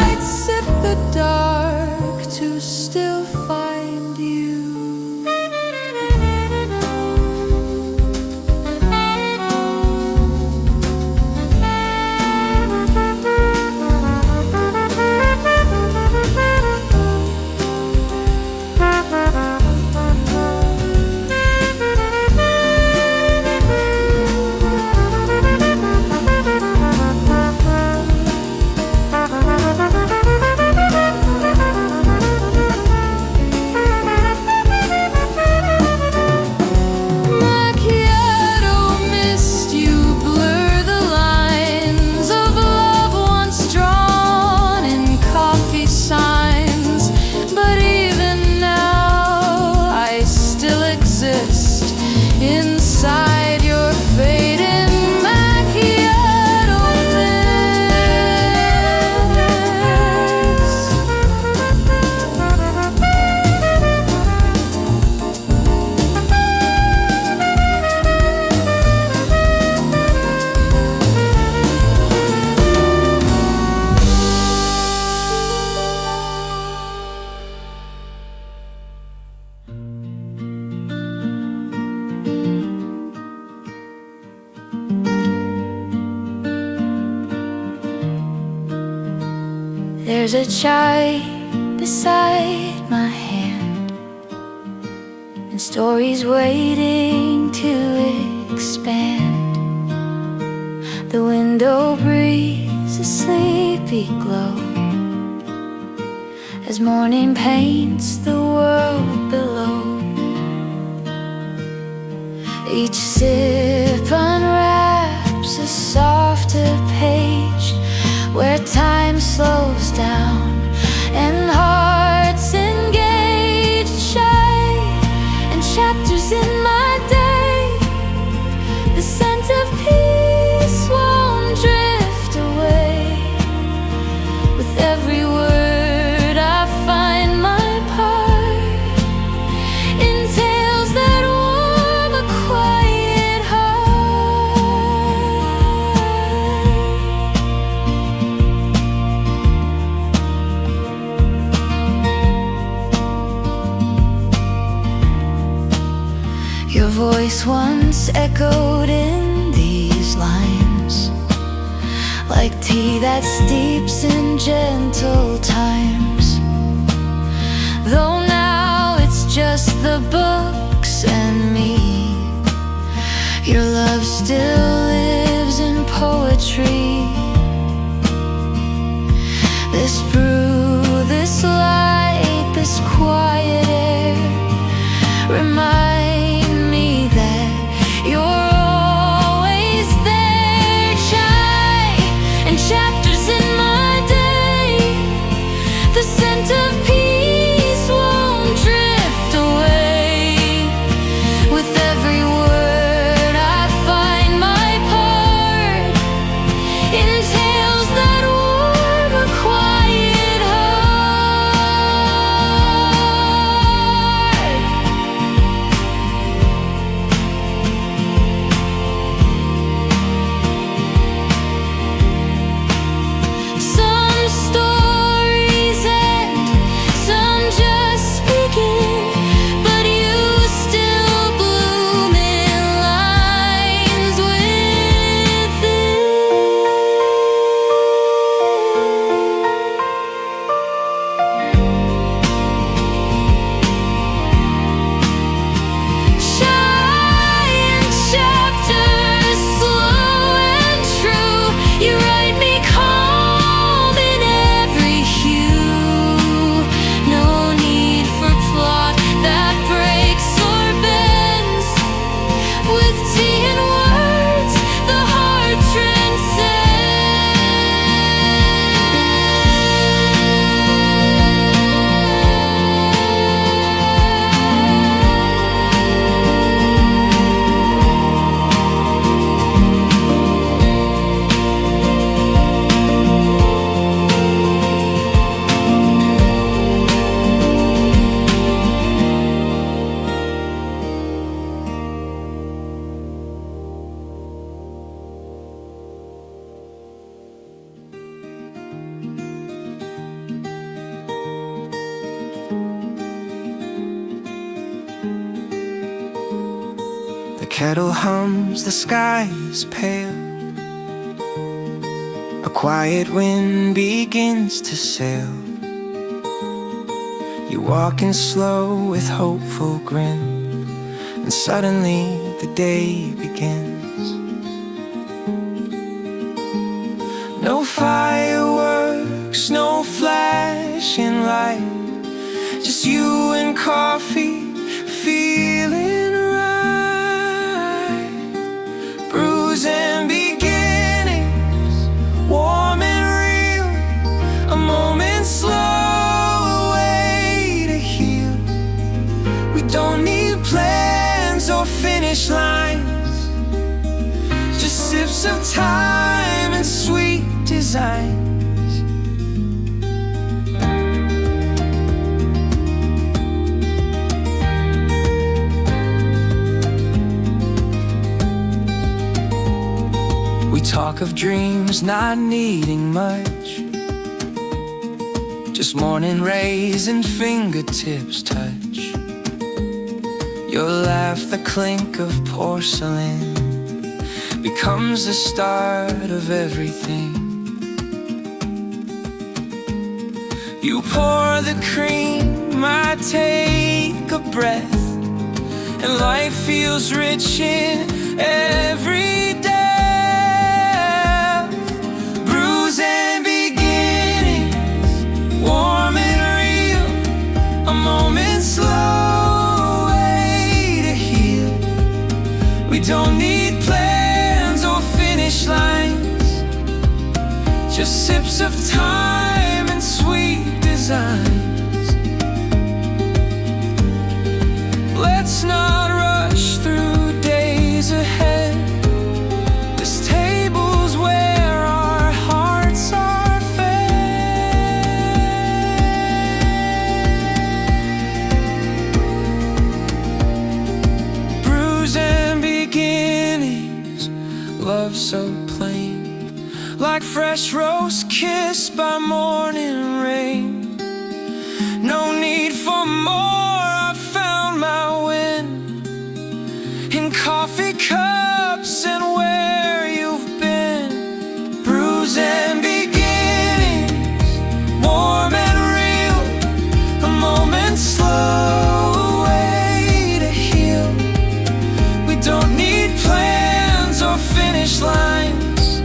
S3: I'd sip the dark to still find you. Macchiato mist, you blur the lines of love once drawn in coffee signs. But even now, I still exist inside your fading macchiato There's a chai beside my hand, and stories waiting to expand. The window breathes a sleepy glow as morning paints the world below. Each sip unwraps a softer page where time slows down and hearts engage, shy and chapters in my day. The scent of peace won't drift away. With every word I find my part in tales that warm a quiet heart. Your voice once echoed in these lines, like tea that steeps in gentle times. Though now it's just the books and me, your love still lives in poetry. This brew, this light, this quiet air remind me that you're always there. Chai and chapters in my day, the
S2: kettle hums, the sky is pale. A quiet wind begins to sail. You're walking slow with hopeful grin, and suddenly the day begins. No fireworks, no flashing light, just you and coffee, feeling right. Brews and beginnings, warm and real, a moment slow, a way to heal. We don't need plans or finish lines, just sips of time and sweet designs. We talk of dreams not needing much, just morning rays and fingertips touch. Your laugh, the clink of porcelain, becomes the start of everything. You pour the cream, I take a breath, and life feels rich in every death. Brews and beginnings, warm and real, a moment slow, way to heal. We don't need plans or finish lines, just sips of time and sweet designs. Let's not rush through days ahead. This table's where our hearts are fed. Brews and beginnings, love so plain, like fresh roast kissed by morning rain. No need for more, I found my win in coffee cups and where you've been. Brews and beginnings, warm and real, a moment slow, way to heal. We don't need plans or finish lines,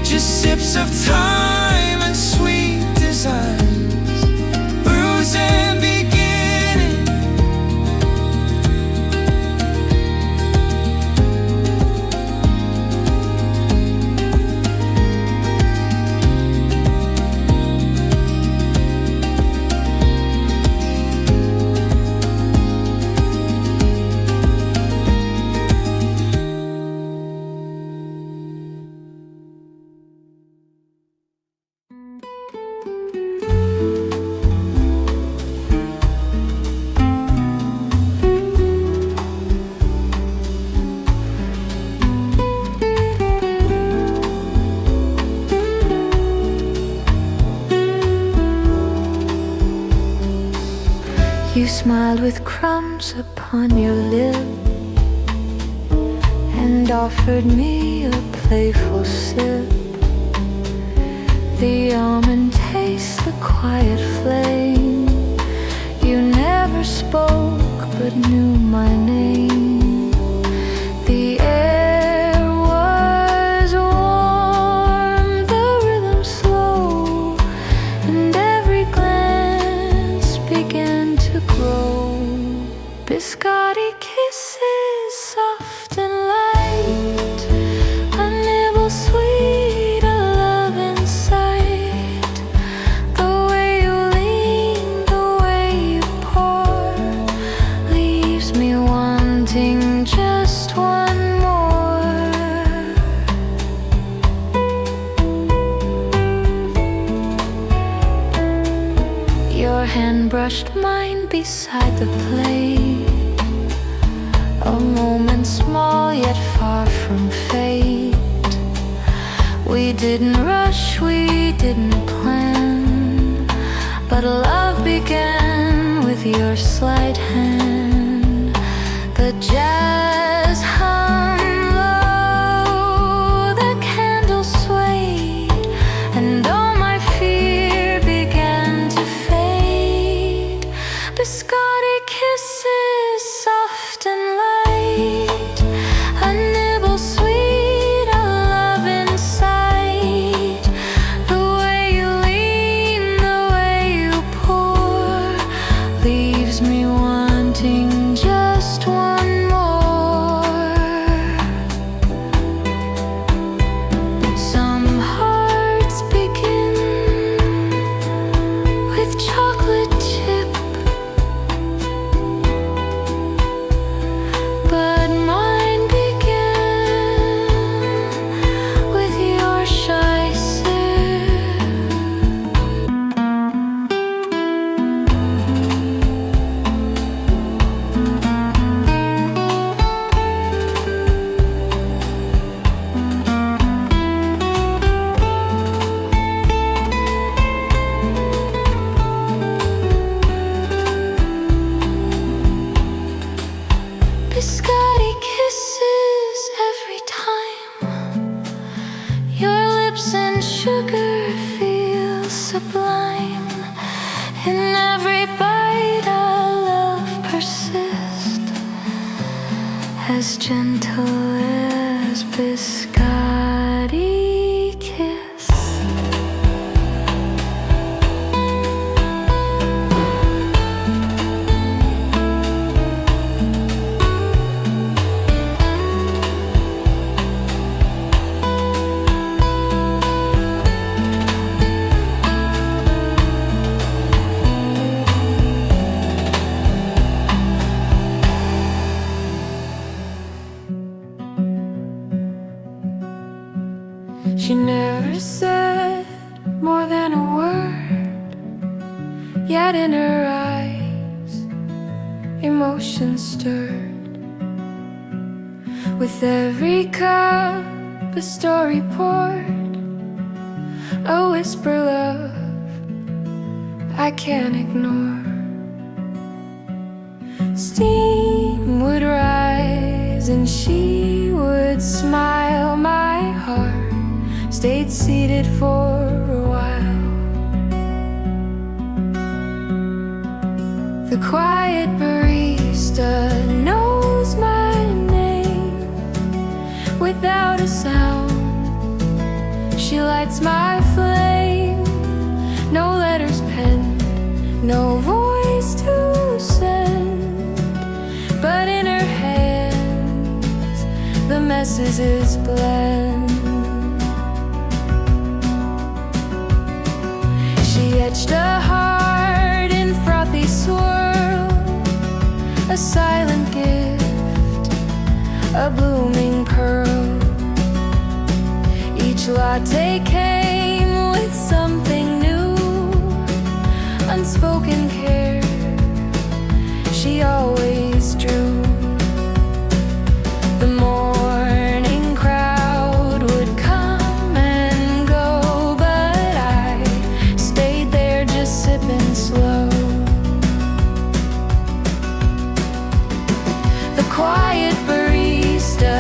S2: just sips of time and sweet designs. Brews and beginnings.
S1: You smiled with crumbs upon your lip and offered me a playful sip. The almond taste, the quiet flame. You never spoke but knew my name. The air was warm, the rhythm slow, and every glance began to grow. Biscotti kisses, soft and light, a nibble sweet, a love in sight. The way you lean, the way you pour, leaves me wanting just one more. Your hand brushed mine beside the plate, a moment small yet far from fate. We didn't rush, we didn't plan, but love began with your slight hand. The jazz emotions stirred. With every cup, a story poured, a whisper love I can't ignore. Steam would rise and she would smile. My heart stayed seated for a while. The quiet barista knows my name without a sound. She lights my flame. No letters penned, no voice to send, but in her hands the messages blend. She etched a heart in frothy swirl, a silent gift, a blooming pearl. Each latte came with something new, unspoken care she always drew. The morning crowd would come and go, but I stayed there just sipping slow. The quiet barista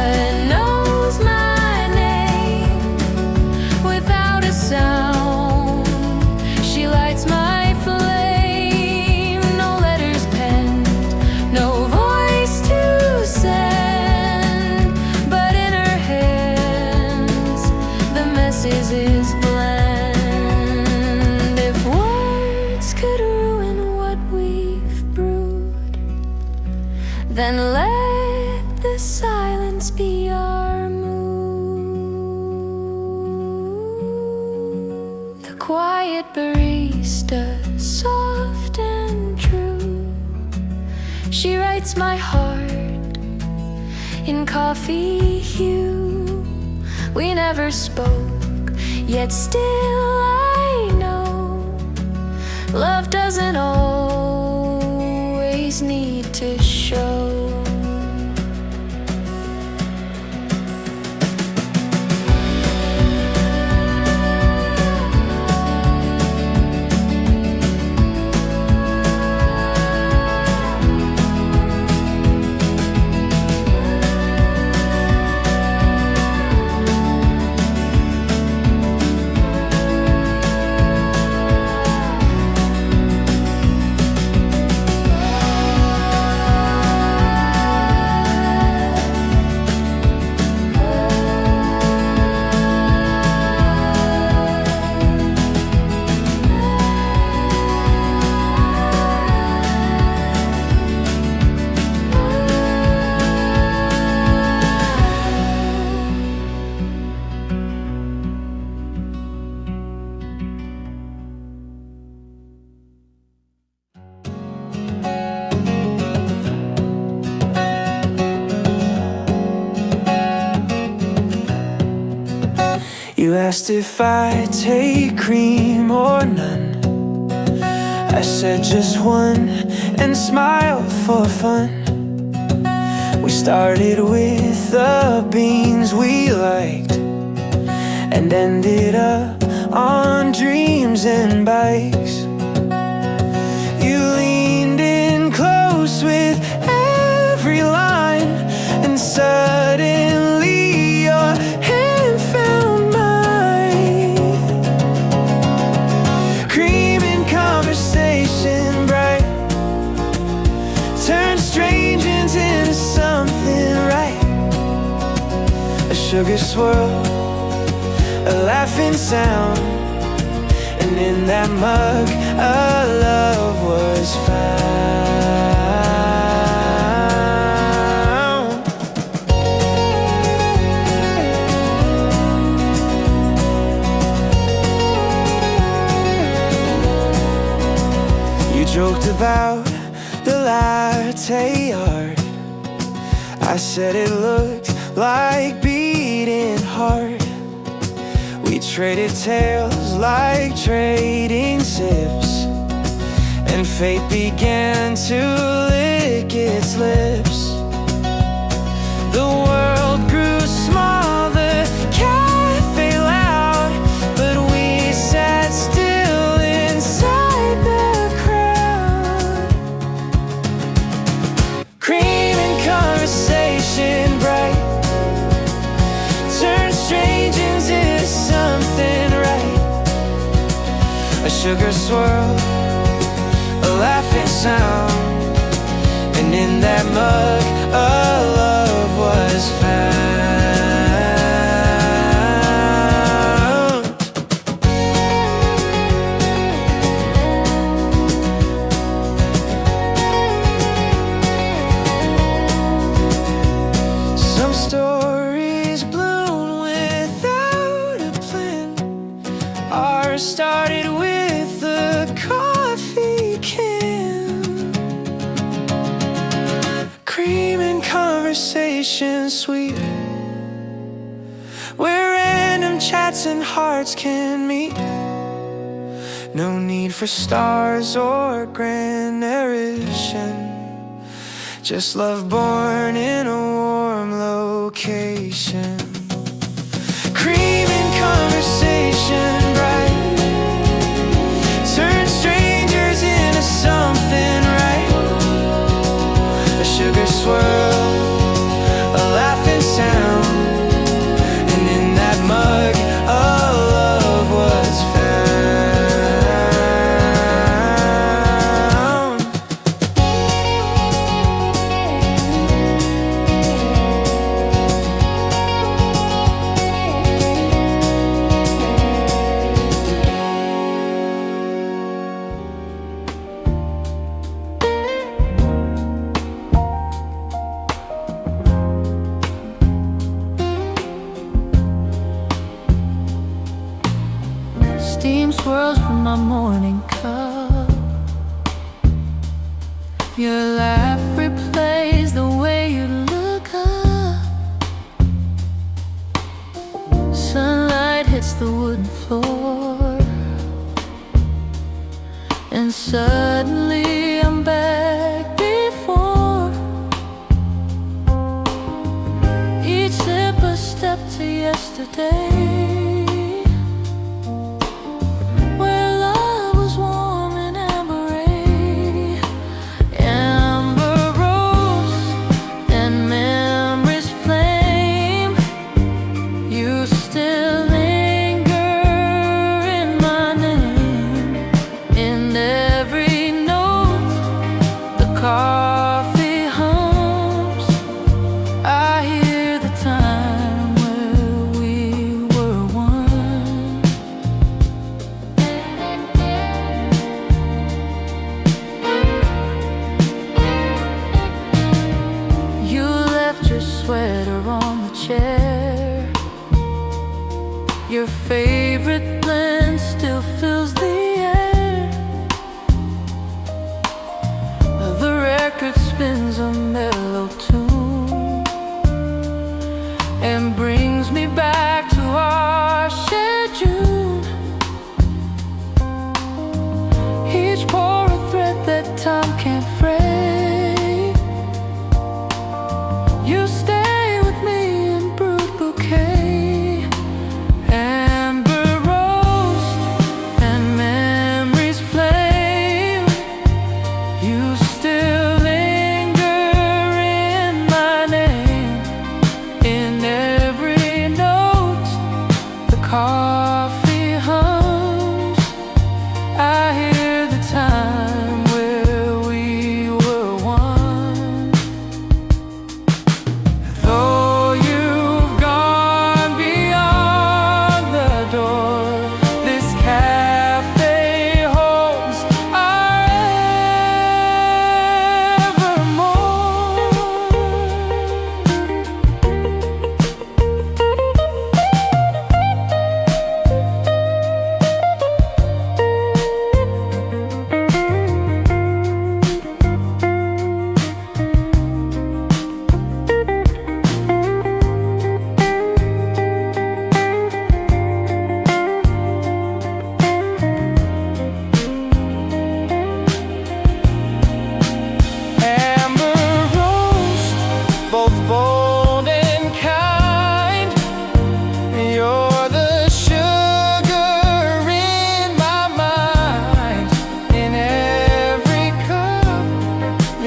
S1: knows my name without a sound. She lights my flame. No letters penned, no voice to send, but in her hands the messages blend. If words could ruin what we've brewed, then let the silence be our mood. The quiet barista, soft and true, she writes my heart in coffee hue. We never spoke, yet still I know love doesn't always need to show.
S2: You asked if I'd take cream or none. I said just one and smiled for fun. We started with the beans we liked and ended up on dreams and bikes. You leaned in close with every line, and suddenly your hand found mine. Cream in conversation bright turned strangers into something right. A sugar swirl, a laughing sound, and in that mug a love was found. You joked about the latte art. I said it looked like beating heart. We traded tales like trading sips, and fate began to live lick its lips. The world grew small, the cafe loud, but we sat still inside the crowd. Cream and conversation bright turned strangers into something right. A sugar swirl, a laughing sound, and in that mug a love was found. Some stories bloom without a plan. Ours started with a coffee can. Cream and conversation sweet, where random chats and hearts can meet. No need for stars or grand narration, just love born in a warm location. Cream and conversation bright turn strangers into something right. A sugar swirl, a laughing sound, and in that mug a love was found.
S1: Steam swirls from my morning cup. Your laugh replays the way you look up. Sunlight hits the wooden floor, and suddenly I'm back before. Each sip a step to yesterday, where love was warm and amber ray. Amber rose and memories flame. You still linger in my name. In every note the coffee hums, I hear the time where we were one. You left your sweater on the chair. Your favorite blend still fills the air. The record spins a mellow tune and brings me back to our shared June. Each pour a thread that time can't fray. You stay with me in brood bouquet. Amber rose and memories flame. You still linger in my name. In every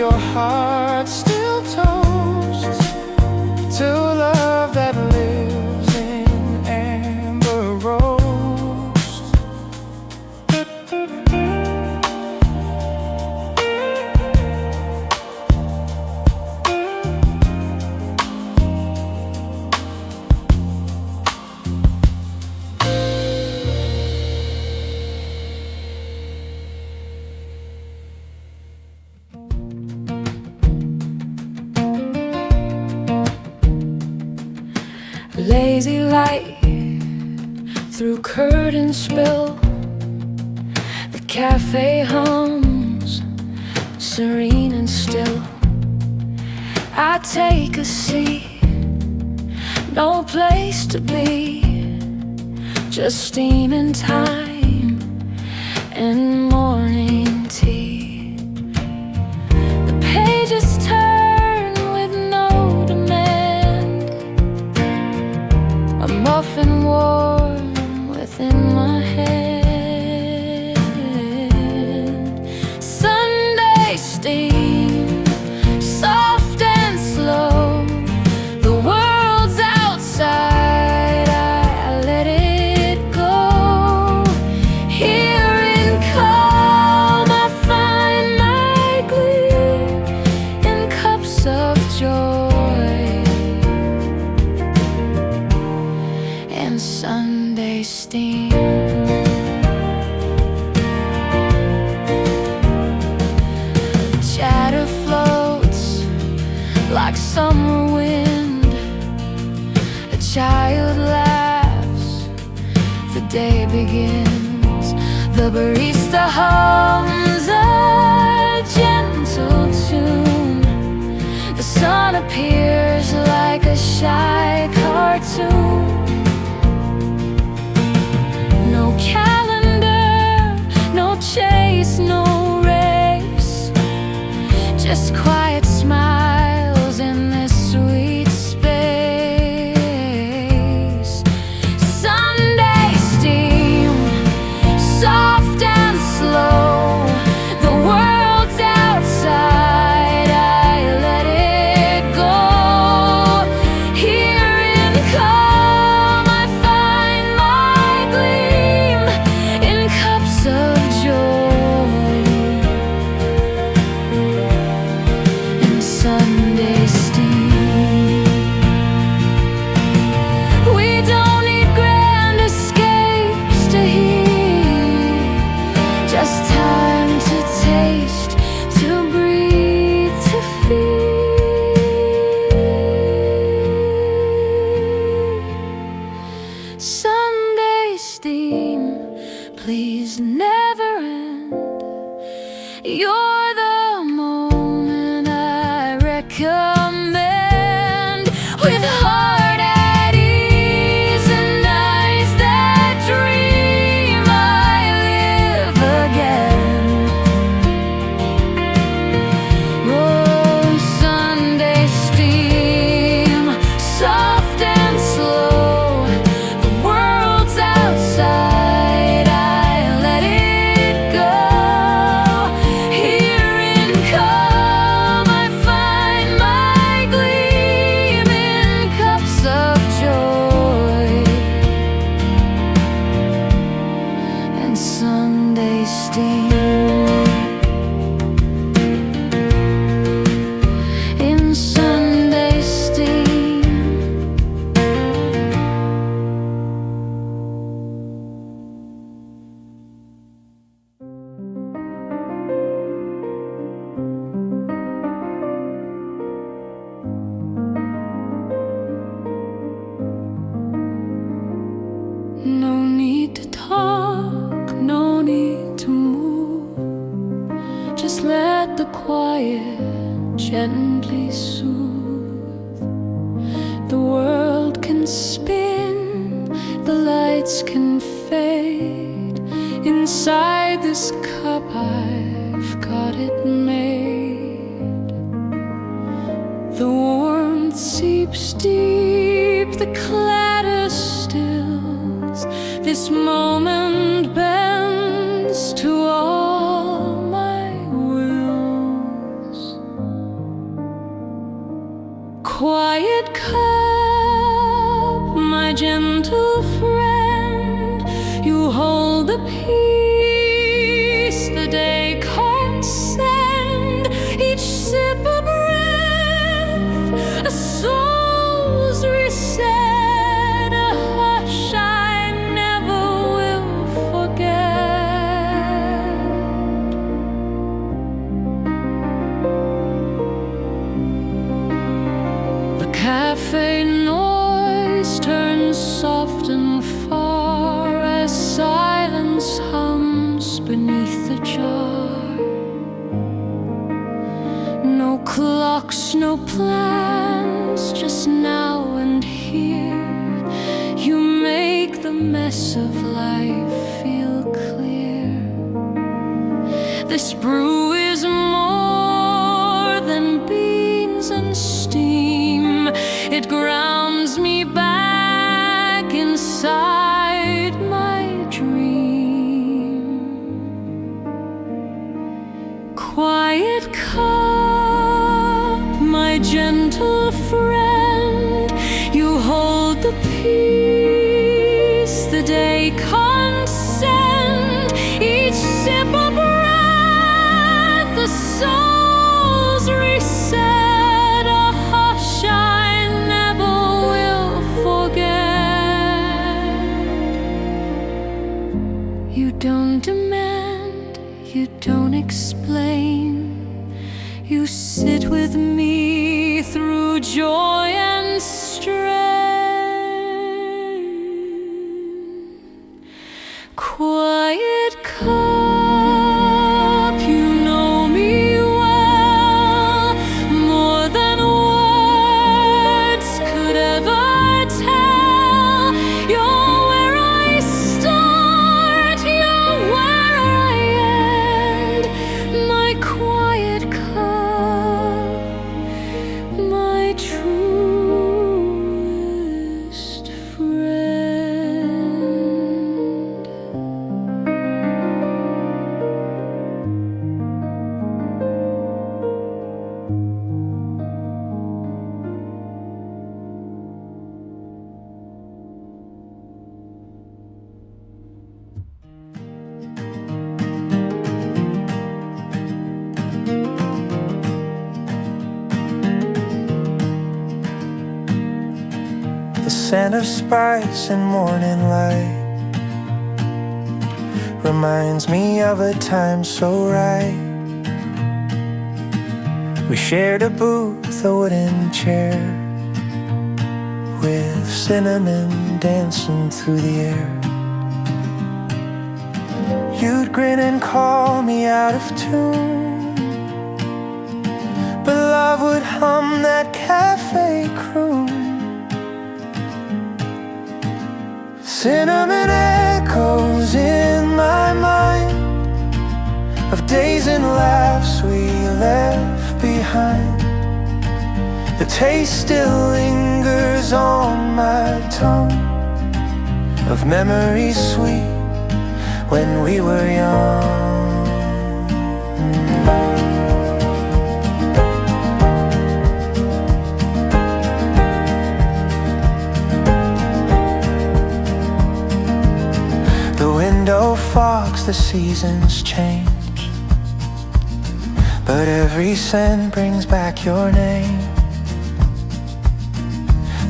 S4: your heart still toasts to love that lives in amber roast.
S1: Lazy light through curtain spill, the cafe hums serene and still. I take a seat, no place to be, just steam and time and morning tea. The pages turn with no demand, a muffin warm within my hand. Sunday steam, soft and slow. The world's outside, I let it go. Here in calm, I find my gleam in cups of joy. And Sunday steam. Chatter floats like summer wind. A child laughs, the day begins. The barista hums a gentle tune. The sun appears like a shy cartoon. No calendar, no chase, no race, just quiet smiles in this sweet space. Sunday steam, soft and slow. The world's outside, I let it go. Here in calm, I find my gleam in cups of joy. And Sunday steam. We don't need grand escapes to hear, just time to taste, to breathe, to feel. Sunday steam, please never end. You're the moment I recommend. With heart at ease and eyes that dream, I live again. Oh, Sunday steam, soft and slow. The world's outside, I let it go. Here in calm, I find my gleam in cups of joy. And Sunday steam. In Sunday steam. No need to talk, no need to move. Just let the quiet gently soothe. The world can spin, the lights can fade. Inside this cup, I've got it made. The warmth seeps deep, the clatter stills. This moment bends to all my wills. Quiet cup, my gentle friend, you hold the peace the day can't send. Each sip a breath, a soul's reset, a hush I never will forget. The cafe noise turns soft and far as silence hums beneath the jar. No clocks, no plans, just now and here. You make the mess of life feel clear. This brew is more than beans and steam. It grounds me back inside my dream. Quiet cup, my gentle friend, you hold the peace the day can't send. Each sip a breath, a soul's reset, a hush I never will forget. You don't demand, you don't explain. You sit with me through joy and strain. Quiet cup, you know me well, more than words could ever tell. You're where I start, you're where I end. My quiet cup, my truest friend.
S2: The scent of spice and morning light reminds me of a time so right. We shared a booth, a wooden chair, with cinnamon dancing through the air. You'd grin and call me out of tune, but love would hum that cafe croon. Cinnamon echoes in my mind of days and laughs we left behind. The taste still lingers on my tongue of memories sweet when we were young. The window fogs, the seasons change, but every scent brings back your name.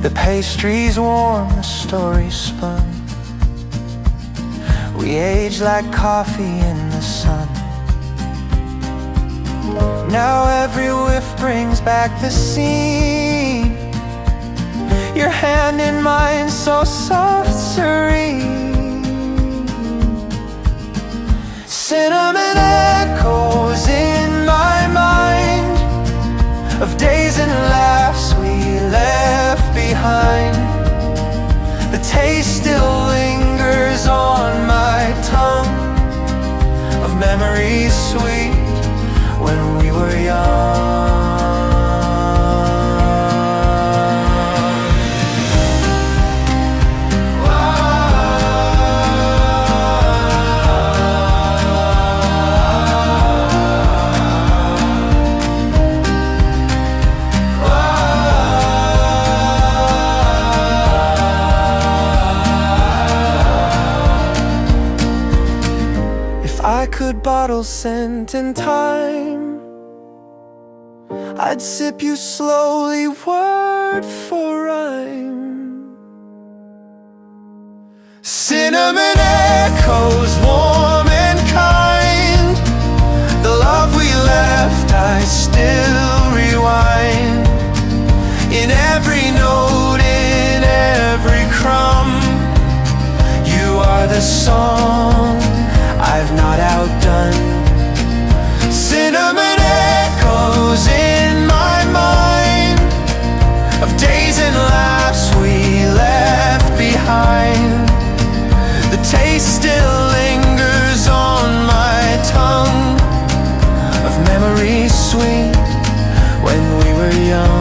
S2: The pastry's warm, the story's spun. We age like coffee in the sun. Now every whiff brings back the scene. Your hand in mine, so soft, serene. Cinnamon echoes in my mind of days and laughs we left behind. The taste still lingers on my tongue of memories sweet when we were young. bottle scent and time. I'd sip you slowly, word for rhyme. Cinnamon echoes, warm and kind. The love we left, I still rewind. In every note, in every crumb, you are the song I've not outdone. Cinnamon echoes in my mind of days and laughs we left behind. The taste still lingers on my tongue of memories sweet when we were young.